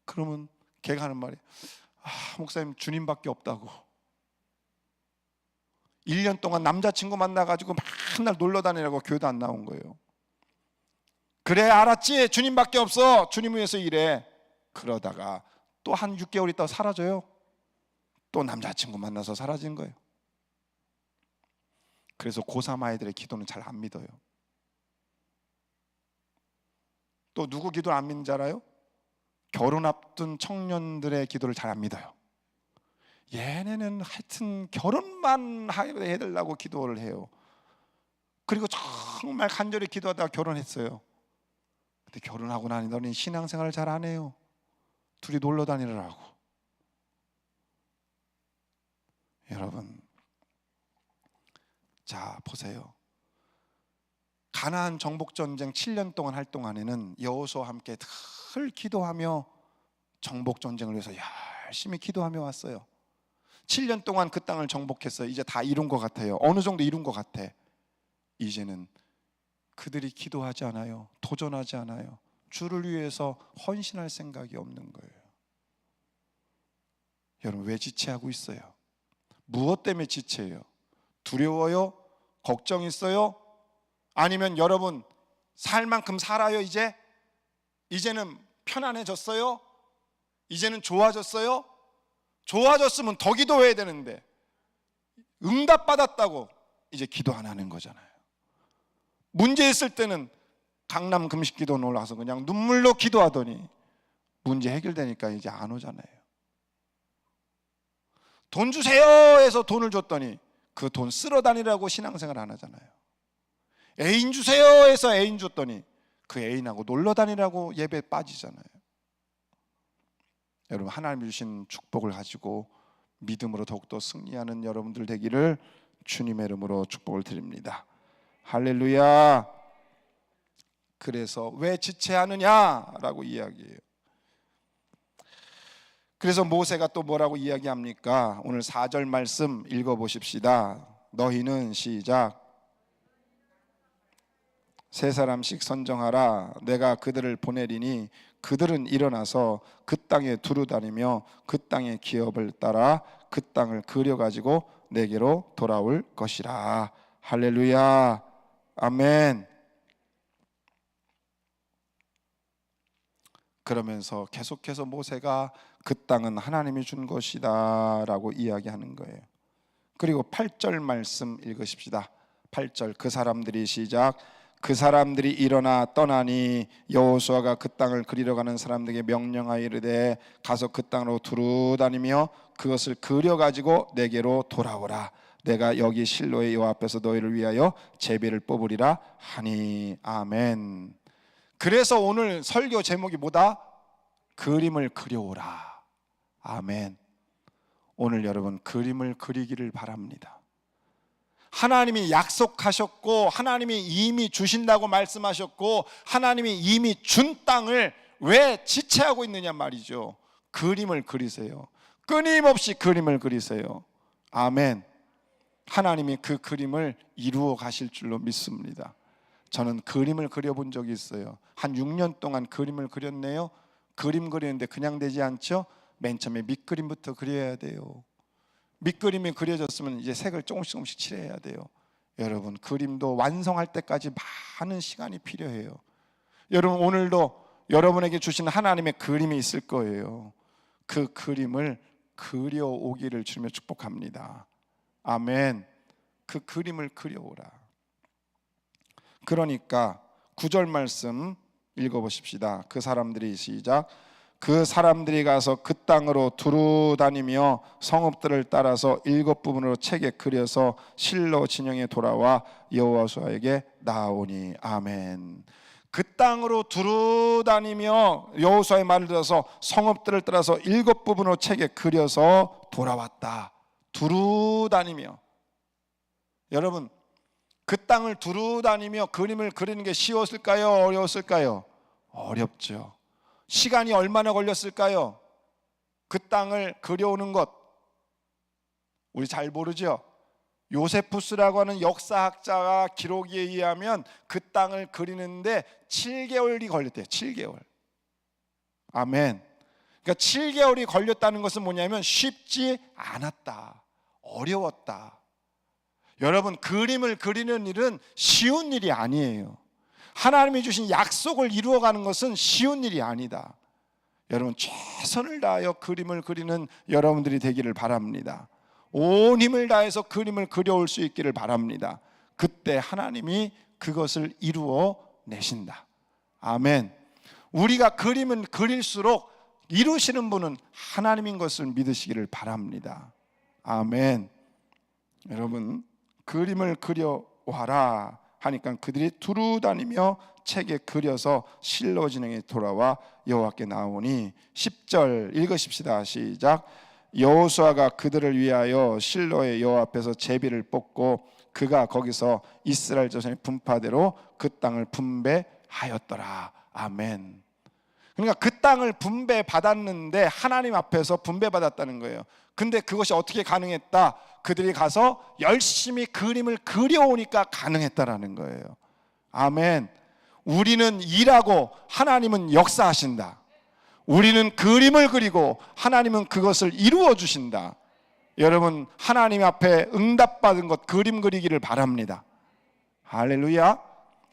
그러면 걔가 하는 말이, 목사님 주님밖에 없다고. 1년 동안 남자친구 만나가지고 맨날 놀러 다니라고 교회도 안 나온 거예요. 그래 알았지, 주님밖에 없어, 주님 위해서 일해. 그러다가 또 한 6개월 있다가 사라져요. 또 남자친구 만나서 사라진 거예요. 그래서 고3 아이들의 기도는 잘 안 믿어요. 또 누구 기도를 안 믿는지 알아요? 결혼 앞둔 청년들의 기도를 잘 안 믿어요. 얘네는 하여튼 결혼만 해달라고 기도를 해요. 그리고 정말 간절히 기도하다가 결혼했어요. 근데 결혼하고 나니 신앙생활을 잘 안 해요. 둘이 놀러 다니느라고. 여러분, 자 보세요. 가나안 정복전쟁 7년 동안 할 동안에는 여호수아와 함께 늘 기도하며 정복전쟁을 위해서 열심히 기도하며 왔어요. 7년 동안 그 땅을 정복했어요. 이제 다 이룬 것 같아요. 어느 정도 이룬 것 같아. 이제는 그들이 기도하지 않아요. 도전하지 않아요. 주를 위해서 헌신할 생각이 없는 거예요. 여러분, 왜 지체하고 있어요? 무엇 때문에 지체해요? 두려워요? 걱정 있어요? 아니면 여러분 살 만큼 살아요? 이제는 편안해졌어요? 이제는 좋아졌어요? 좋아졌으면 더 기도해야 되는데 응답받았다고 이제 기도 안 하는 거잖아요. 문제 있을 때는 강남 금식기도 놀라서 그냥 눈물로 기도하더니 문제 해결되니까 이제 안 오잖아요. 돈 주세요 해서 돈을 줬더니 그 돈 쓸어 다니라고 신앙생활 안 하잖아요. 애인 주세요 해서 애인 줬더니 그 애인하고 놀러 다니라고 예배 빠지잖아요. 여러분, 하나님 주신 축복을 가지고 믿음으로 더욱더 승리하는 여러분들 되기를 주님의 이름으로 축복을 드립니다. 할렐루야. 그래서 왜 지체하느냐라고 이야기해요. 그래서 모세가 또 뭐라고 이야기합니까? 오늘 4절 말씀 읽어보십시다. 너희는 시작. 세 사람씩 선정하라. 내가 그들을 보내리니 그들은 일어나서 그 땅에 두루 다니며 그 땅의 기업을 따라 그 땅을 그려가지고 내게로 돌아올 것이라. 할렐루야. 아멘. 그러면서 계속해서 모세가 그 땅은 하나님이 준 것이다 라고 이야기하는 거예요. 그리고 8절 말씀 읽으십시다. 8절 그 사람들이 시작. 그 사람들이 일어나 떠나니 여호수아가 그 땅을 그리러 가는 사람들에게 명령하여 이르되 가서 그 땅으로 두루 다니며 그것을 그려 가지고 내게로 돌아오라. 내가 여기 실로의 여호와 앞에서 너희를 위하여 제비를 뽑으리라 하니. 아멘. 그래서 오늘 설교 제목이 뭐다? 그림을 그려오라. 아멘. 오늘 여러분 그림을 그리기를 바랍니다. 하나님이 약속하셨고 하나님이 이미 주신다고 말씀하셨고 하나님이 이미 준 땅을 왜 지체하고 있느냐 말이죠. 그림을 그리세요. 끊임없이 그림을 그리세요. 아멘. 하나님이 그 그림을 이루어 가실 줄로 믿습니다. 저는 그림을 그려본 적이 있어요. 한 6년 동안 그림을 그렸네요. 그림 그리는데 그냥 되지 않죠? 맨 처음에 밑그림부터 그려야 돼요. 밑그림이 그려졌으면 이제 색을 조금씩 칠해야 돼요. 여러분 그림도 완성할 때까지 많은 시간이 필요해요. 여러분 오늘도 여러분에게 주신 하나님의 그림이 있을 거예요. 그 그림을 그려오기를 주며 축복합니다. 아멘. 그 그림을 그려오라. 그러니까 9절 말씀 읽어보십시다. 그 사람들이 시작. 그 사람들이 가서 그 땅으로 두루 다니며 성읍들을 따라서 7부분으로 책에 그려서 실로 진영에 돌아와 여호수아에게 나아오니. 아멘. 그 땅으로 두루 다니며 여호수아의 말을 들어서 성읍들을 따라서 7부분으로 책에 그려서 돌아왔다. 두루 다니며. 여러분 그 땅을 두루 다니며 그림을 그리는 게 쉬웠을까요? 어려웠을까요? 어렵죠. 시간이 얼마나 걸렸을까요? 그 땅을 그려오는 것 우리 잘 모르죠? 요세푸스라고 하는 역사학자가 기록에 의하면 그 땅을 그리는데 7개월이 걸렸대요. 7개월. 아멘. 그러니까 7개월이 걸렸다는 것은 뭐냐면 쉽지 않았다. 어려웠다. 여러분 그림을 그리는 일은 쉬운 일이 아니에요. 하나님이 주신 약속을 이루어가는 것은 쉬운 일이 아니다. 여러분 최선을 다하여 그림을 그리는 여러분들이 되기를 바랍니다. 온 힘을 다해서 그림을 그려올 수 있기를 바랍니다. 그때 하나님이 그것을 이루어 내신다. 아멘. 우리가 그림은 그릴수록 이루시는 분은 하나님인 것을 믿으시기를 바랍니다. 아멘. 여러분 그림을 그려와라 하니까 그들이 두루 다니며 책에 그려서 실로 진영에 돌아와 여호와께 나오니. 10절 읽으십시다. 시작. 여호수아가 그들을 위하여 실로의 여호와 앞에서 제비를 뽑고 그가 거기서 이스라엘 자손의 분파대로 그 땅을 분배하였더라. 아멘. 그러니까 그 땅을 분배받았는데 하나님 앞에서 분배받았다는 거예요. 근데 그것이 어떻게 가능했다? 그들이 가서 열심히 그림을 그려오니까 가능했다라는 거예요. 아멘. 우리는 일하고 하나님은 역사하신다. 우리는 그림을 그리고 하나님은 그것을 이루어 주신다. 여러분 하나님 앞에 응답받은 것 그림 그리기를 바랍니다. 할렐루야.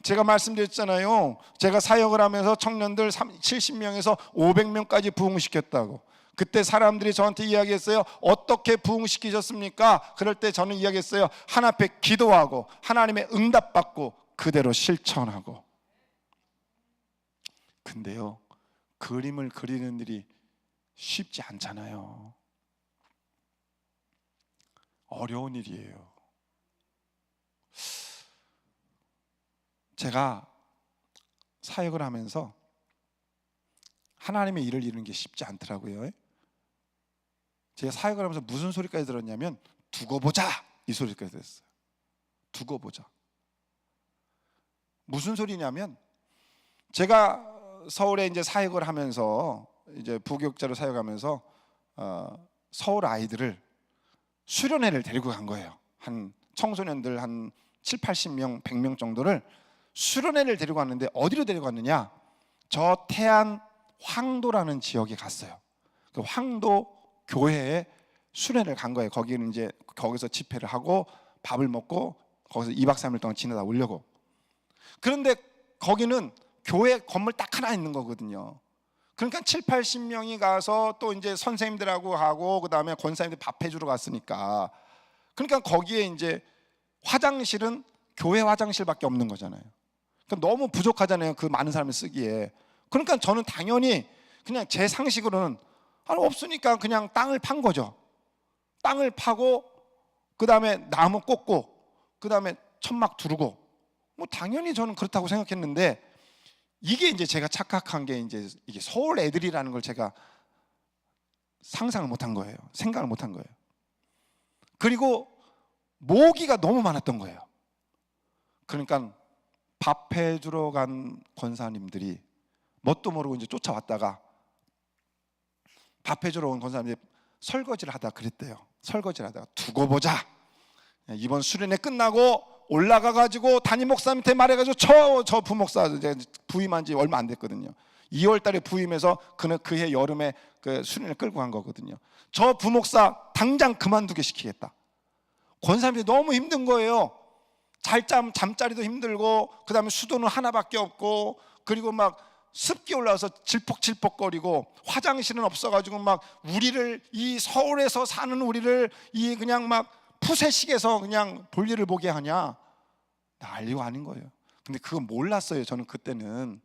제가 말씀드렸잖아요. 제가 사역을 하면서 청년들 70명에서 500명까지 부흥시켰다고. 그때 사람들이 저한테 이야기했어요. 어떻게 부흥시키셨습니까? 그럴 때 저는 이야기했어요. 하나님 앞에 기도하고 하나님의 응답받고 그대로 실천하고. 근데요 그림을 그리는 일이 쉽지 않잖아요. 어려운 일이에요. 제가 사역을 하면서 하나님의 일을 이루는 게 쉽지 않더라고요. 제가 사역을 하면서 무슨 소리까지 들었냐면 두고 보자 이 소리까지 들었어요. 두고 보자. 무슨 소리냐면 제가 서울에 이제 사역을 하면서 이제 부교육자로 사역하면서 서울 아이들을 수련회를 데리고 간 거예요. 한 청소년들 한 7, 80명, 100명 정도를 수련회를 데리고 갔는데 어디로 데리고 갔느냐? 저 태안 황도라는 지역에 갔어요. 그 황도 교회에 수련회를 간 거예요. 거기는 이제 거기서 집회를 하고 밥을 먹고 거기서 2박 3일 동안 지내다 오려고. 그런데 거기는 교회 건물 딱 하나 있는 거거든요. 그러니까 7, 80명이 가서 또 이제 선생님들하고 하고 그다음에 권사님들 밥해 주러 갔으니까, 그러니까 거기에 이제 화장실은 교회 화장실밖에 없는 거잖아요. 그러니까 너무 부족하잖아요, 그 많은 사람을 쓰기에. 그러니까 저는 당연히 그냥 제 상식으로는 없으니까 그냥 땅을 판 거죠. 땅을 파고 그다음에 나무 꽂고 그다음에 천막 두르고, 뭐 당연히 저는 그렇다고 생각했는데, 이게 이제 제가 착각한 게 이제 이게 서울 애들이라는 걸 제가 상상을 못한 거예요. 생각을 못한 거예요. 그리고 모기가 너무 많았던 거예요. 그러니까 밥 해주러 간 권사님들이 뭣도 모르고 이제 쫓아왔다가, 밥 해주러 온 권사님들이 설거지를 하다 그랬대요. 설거지를 하다가 두고 보자, 이번 수련회 끝나고 올라가 가지고 담임 목사님한테 말해가지고 저 부목사 부임한 지 얼마 안 됐거든요. 2월 달에 부임해서 그해 여름에 그 수련회 끌고 간 거거든요. 저 부목사 당장 그만두게 시키겠다. 권사님들이 너무 힘든 거예요. 잠자리도 힘들고 그다음에 수도는 하나밖에 없고, 그리고 막 습기 올라와서 질퍽질퍽거리고, 화장실은 없어가지고 막 우리를, 이 서울에서 사는 우리를 이 그냥 막 푸세식에서 그냥 볼일을 보게 하냐, 난리가 아닌 거예요. 근데 그거 몰랐어요, 저는 그때는.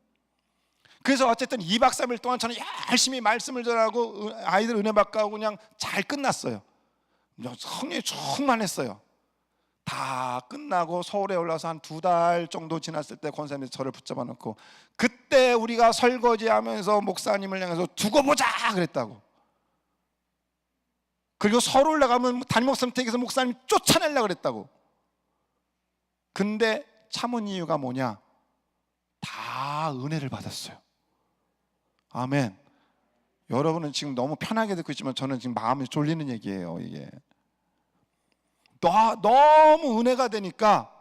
그래서 어쨌든 2박 3일 동안 저는 열심히 말씀을 전하고 아이들 은혜 받고 하고 그냥 잘 끝났어요. 성령이 충만했어요. 다 끝나고 서울에 올라서 한 2달 정도 지났을 때 권사님이 저를 붙잡아 놓고, 그때 우리가 설거지하면서 목사님을 향해서 두고 보자 그랬다고. 그리고 서울 올라가면 담임 목사님 댁에서 목사님 쫓아내려고 그랬다고. 근데 참은 이유가 뭐냐? 다 은혜를 받았어요. 아멘. 여러분은 지금 너무 편하게 듣고 있지만 저는 지금 마음이 졸리는 얘기예요. 이게 너무 은혜가 되니까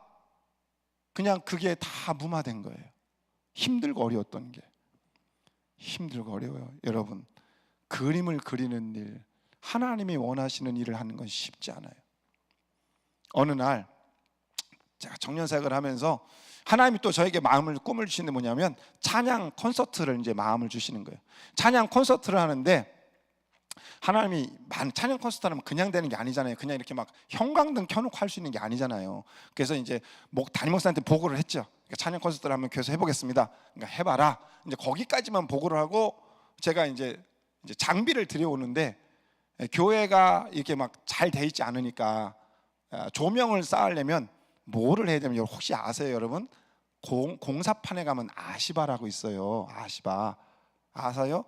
그냥 그게 다 무마된 거예요. 힘들고 어려웠던 게. 힘들고 어려워요. 여러분, 그림을 그리는 일, 하나님이 원하시는 일을 하는 건 쉽지 않아요. 어느 날 제가 청년사역을 하면서 하나님이 또 저에게 꿈을 주시는 게 뭐냐면, 찬양 콘서트를 이제 마음을 주시는 거예요. 찬양 콘서트를 하는데, 하나님이 찬양 콘서트 하면 그냥 되는 게 아니잖아요. 그냥 이렇게 막 형광등 켜놓고 할 수 있는 게 아니잖아요. 그래서 이제 담임 목사한테 보고를 했죠. 그러니까 찬양 콘서트를 하면 교회에서 해보겠습니다. 그러니까 해봐라. 이제 거기까지만 보고를 하고, 제가 이제 장비를 들여오는데, 교회가 이렇게 막 잘 돼 있지 않으니까 조명을 쌓으려면 뭐를 해야 되면, 혹시 아세요, 여러분? 공사판에 가면 아시바라고 있어요. 아시바 아세요?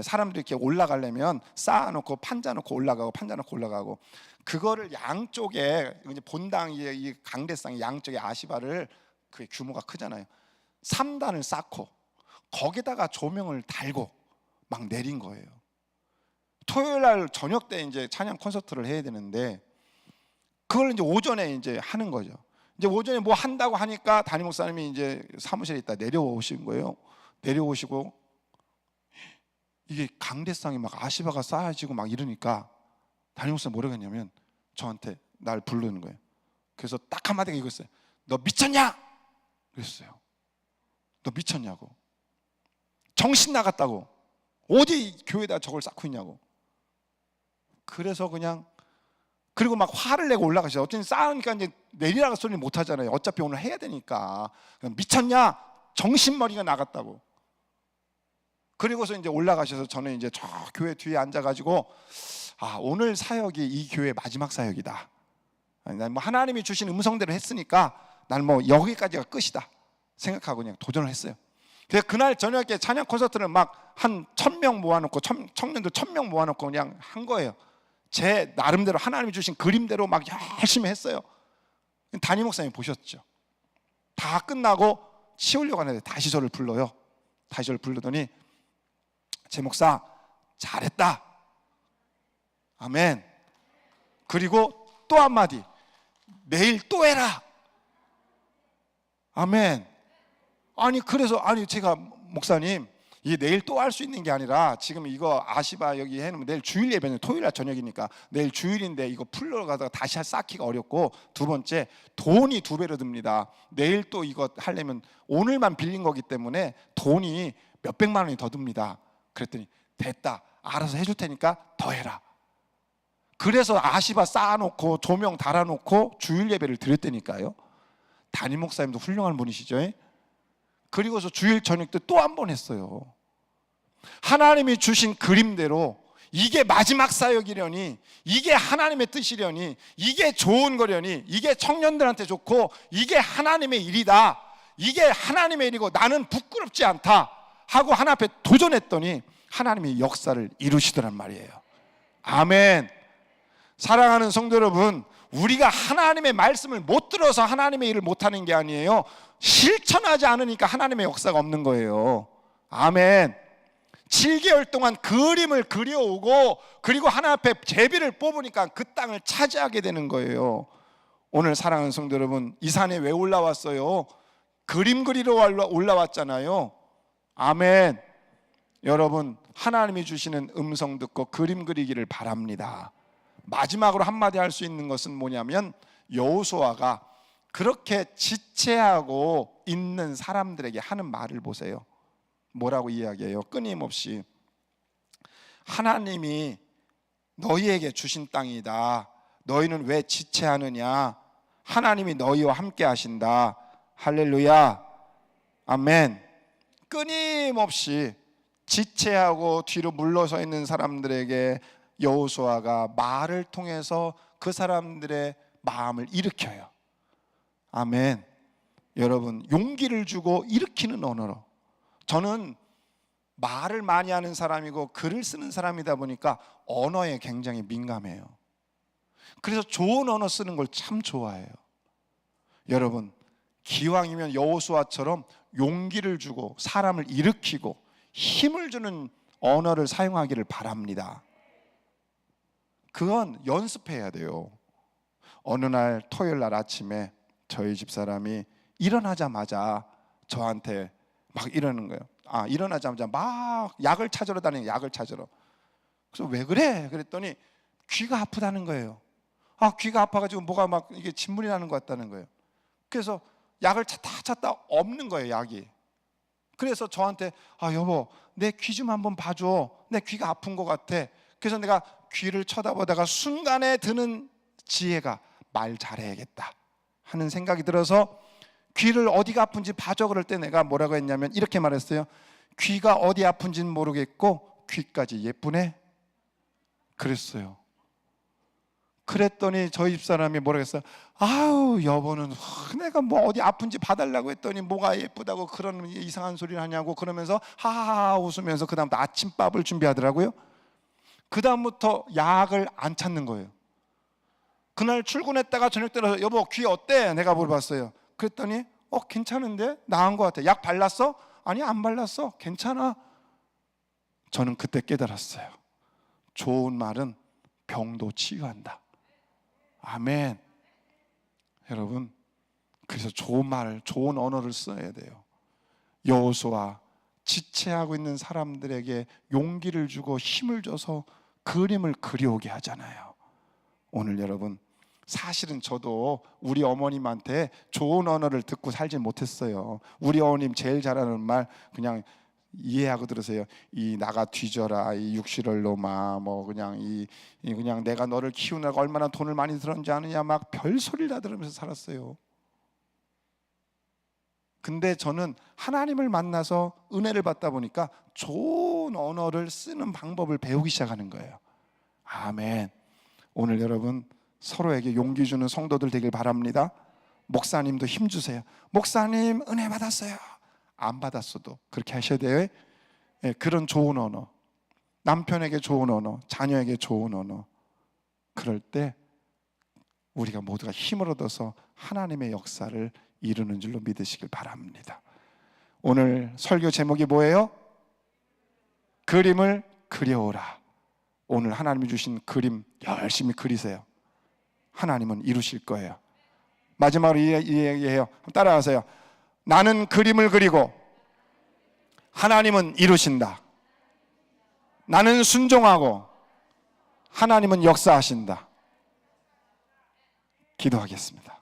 사람들이 이렇게 올라가려면 쌓아놓고 판자 놓고 올라가고, 판자 놓고 올라가고, 그거를 양쪽에 이제 본당 이 강대상 양쪽에 아시바를, 그 규모가 크잖아요. 3단을 쌓고 거기다가 조명을 달고 막 내린 거예요. 토요일 날 저녁 때 이제 찬양 콘서트를 해야 되는데, 그걸 이제 오전에 이제 하는 거죠. 이제 오전에 뭐 한다고 하니까 담임 목사님이 이제 사무실에 있다 내려오신 거예요. 내려오시고 이게 강대상에 막 아시바가 쌓여지고 막 이러니까 담임 목사님 뭐라고 했냐면, 저한테 날 부르는 거예요. 그래서 딱 한마디가 이거였어요. 너 미쳤냐? 그랬어요. 너 미쳤냐고. 정신 나갔다고. 어디 교회에다 저걸 쌓고 있냐고. 그래서 그냥, 그리고 막 화를 내고 올라가시죠. 어쨌든 쌓으니까 이제 내리라는 소리는 못 하잖아요. 어차피 오늘 해야 되니까. 미쳤냐? 정신머리가 나갔다고. 그리고서 이제 올라가셔서 저는 이제 저 교회 뒤에 앉아가지고, 오늘 사역이 이 교회 마지막 사역이다. 난 뭐 하나님이 주신 음성대로 했으니까 난 뭐 여기까지가 끝이다 생각하고 그냥 도전을 했어요. 그래서 그날 저녁에 찬양 콘서트를 막 한 1,000명 모아놓고, 청년들 1,000명 모아놓고 그냥 한 거예요. 제 나름대로 하나님이 주신 그림대로 막 열심히 했어요. 담임 목사님이 보셨죠. 다 끝나고 치우려고 하는데 다시 저를 불러요. 다시 저를 부르더니, 제 목사 잘했다. 아멘. 그리고 또 한마디, 내일 또 해라. 아멘. 그래서 제가, 목사님, 이게 내일 또 할 수 있는 게 아니라, 지금 이거 아시바 여기 해놓으면 내일 주일 예배는 토요일 날 저녁이니까 내일 주일인데 이거 풀러 가다가 다시 쌓기가 어렵고, 두 번째 돈이 2배로 듭니다. 내일 또 이거 하려면 오늘만 빌린 거기 때문에 돈이 몇백만 원이 더 듭니다. 그랬더니 됐다, 알아서 해줄 테니까 더 해라. 그래서 아시바 쌓아놓고 조명 달아놓고 주일 예배를 드렸다니까요. 담임 목사님도 훌륭한 분이시죠. 그리고서 주일 저녁 때 또 한 번 했어요. 하나님이 주신 그림대로 이게 마지막 사역이려니, 이게 하나님의 뜻이려니, 이게 좋은 거려니, 이게 청년들한테 좋고 이게 하나님의 일이다, 이게 하나님의 일이고 나는 부끄럽지 않다 하고 하나 앞에 도전했더니 하나님이 역사를 이루시더란 말이에요. 아멘. 사랑하는 성도 여러분, 우리가 하나님의 말씀을 못 들어서 하나님의 일을 못하는 게 아니에요. 실천하지 않으니까 하나님의 역사가 없는 거예요. 아멘. 7개월 동안 그림을 그려오고 그리고 하나 앞에 제비를 뽑으니까 그 땅을 차지하게 되는 거예요. 오늘 사랑하는 성도 여러분, 이 산에 왜 올라왔어요? 그림 그리러 올라왔잖아요. 아멘. 여러분, 하나님이 주시는 음성 듣고 그림 그리기를 바랍니다. 마지막으로 한마디 할 수 있는 것은 뭐냐면, 여호수아가 그렇게 지체하고 있는 사람들에게 하는 말을 보세요. 뭐라고 이야기해요? 끊임없이 하나님이 너희에게 주신 땅이다, 너희는 왜 지체하느냐, 하나님이 너희와 함께 하신다. 할렐루야. 아멘. 끊임없이 지체하고 뒤로 물러서 있는 사람들에게 여호수아가 말을 통해서 그 사람들의 마음을 일으켜요. 아멘. 여러분, 용기를 주고 일으키는 언어로. 저는 말을 많이 하는 사람이고 글을 쓰는 사람이다 보니까 언어에 굉장히 민감해요. 그래서 좋은 언어 쓰는 걸 참 좋아해요. 여러분, 기왕이면 여호수아처럼 용기를 주고 사람을 일으키고 힘을 주는 언어를 사용하기를 바랍니다. 그건 연습해야 돼요. 어느 날 토요일 날 아침에 저희 집사람이 일어나자마자 저한테 막 이러는 거예요. 일어나자마자 막 약을 찾으러 다니는, 약을 찾으러. 그래서 왜 그래? 그랬더니 귀가 아프다는 거예요. 귀가 아파가지고 뭐가 막 이게 진물이 나는 것 같다는 거예요. 그래서 약을 찾다 없는 거예요, 약이. 그래서 저한테 여보, 내 귀 좀 한번 봐줘. 내 귀가 아픈 것 같아. 그래서 내가 귀를 쳐다보다가 순간에 드는 지혜가 말 잘해야겠다 하는 생각이 들어서 귀를 어디가 아픈지 봐줘. 그럴 때 내가 뭐라고 했냐면 이렇게 말했어요. 귀가 어디 아픈지는 모르겠고 귀까지 예쁘네 그랬어요. 그랬더니 저희 집사람이 뭐라고 했어요? 여보는 내가 뭐 어디 아픈지 봐달라고 했더니 뭐가 예쁘다고 그런 이상한 소리를 하냐고 그러면서 하하하 웃으면서 그 다음부터 아침밥을 준비하더라고요. 그 다음부터 약을 안 찾는 거예요. 그날 출근했다가 저녁 때라서 여보 귀 어때? 내가 물어봤어요. 그랬더니 괜찮은데? 나은 것 같아. 약 발랐어? 아니 안 발랐어. 괜찮아. 저는 그때 깨달았어요. 좋은 말은 병도 치유한다. 아멘. 여러분, 그래서 좋은 말, 좋은 언어를 써야 돼요. 여호수아, 지체하고 있는 사람들에게 용기를 주고 힘을 줘서 그림을 그려오게 하잖아요. 오늘 여러분, 사실은 저도 우리 어머님한테 좋은 언어를 듣고 살지 못했어요. 우리 어머님 제일 잘하는 말 그냥 이해하고 들으세요. 이 나가 뒤져라 이 육실을 놈아, 뭐 그냥 그냥 내가 너를 키우느라고 얼마나 돈을 많이 들었는지 아느냐, 막 별소리를 다 들으면서 살았어요. 근데 저는 하나님을 만나서 은혜를 받다 보니까 좋은 언어를 쓰는 방법을 배우기 시작하는 거예요. 아멘. 오늘 여러분 서로에게 용기 주는 성도들 되길 바랍니다. 목사님도 힘 주세요. 목사님 은혜 받았어요. 안 받았어도 그렇게 하셔야 돼요. 그런 좋은 언어, 남편에게 좋은 언어, 자녀에게 좋은 언어, 그럴 때 우리가 모두가 힘을 얻어서 하나님의 역사를 이루는 줄로 믿으시길 바랍니다. 오늘 설교 제목이 뭐예요? 그림을 그려오라. 오늘 하나님이 주신 그림 열심히 그리세요. 하나님은 이루실 거예요. 마지막으로 이 얘기해요. 따라하세요. 나는 그림을 그리고 하나님은 이루신다. 나는 순종하고 하나님은 역사하신다. 기도하겠습니다.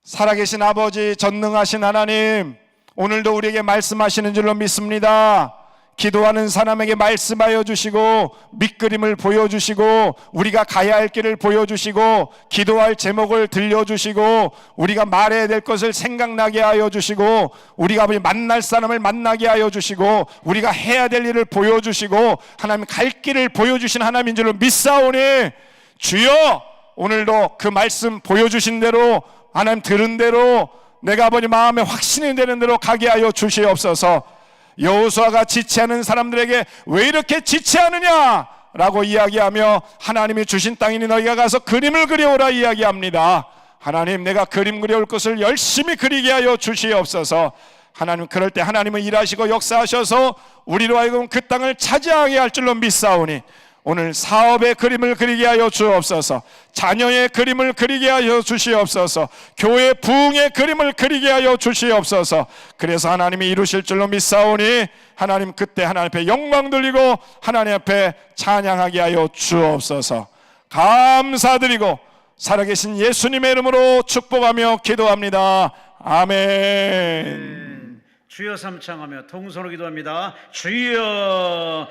살아계신 아버지, 전능하신 하나님, 오늘도 우리에게 말씀하시는 줄로 믿습니다. 기도하는 사람에게 말씀하여 주시고 밑그림을 보여주시고 우리가 가야 할 길을 보여주시고 기도할 제목을 들려주시고 우리가 말해야 될 것을 생각나게 하여 주시고 우리가 아버지 만날 사람을 만나게 하여 주시고 우리가 해야 될 일을 보여주시고 하나님 갈 길을 보여주신 하나님인 줄로 믿사오니 주여 오늘도 그 말씀 보여주신 대로 하나님 들은 대로 내가 아버지 마음에 확신이 되는 대로 가게 하여 주시옵소서. 여호수아가 지체하는 사람들에게 왜 이렇게 지체하느냐 라고 이야기하며 하나님이 주신 땅이니 너희가 가서 그림을 그려오라 이야기합니다. 하나님 내가 그림 그려올 것을 열심히 그리게 하여 주시옵소서. 하나님 그럴 때 하나님은 일하시고 역사하셔서 우리로 하여금 그 땅을 차지하게 할 줄로 믿사오니 오늘 사업의 그림을 그리게 하여 주옵소서. 자녀의 그림을 그리게 하여 주시옵소서. 교회 부흥의 그림을 그리게 하여 주시옵소서. 그래서 하나님이 이루실 줄로 믿사오니 하나님 그때 하나님 앞에 영광 돌리고 하나님 앞에 찬양하게 하여 주옵소서. 감사드리고 살아계신 예수님의 이름으로 축복하며 기도합니다. 아멘. 주여 삼창하며 통성으로 기도합니다. 주여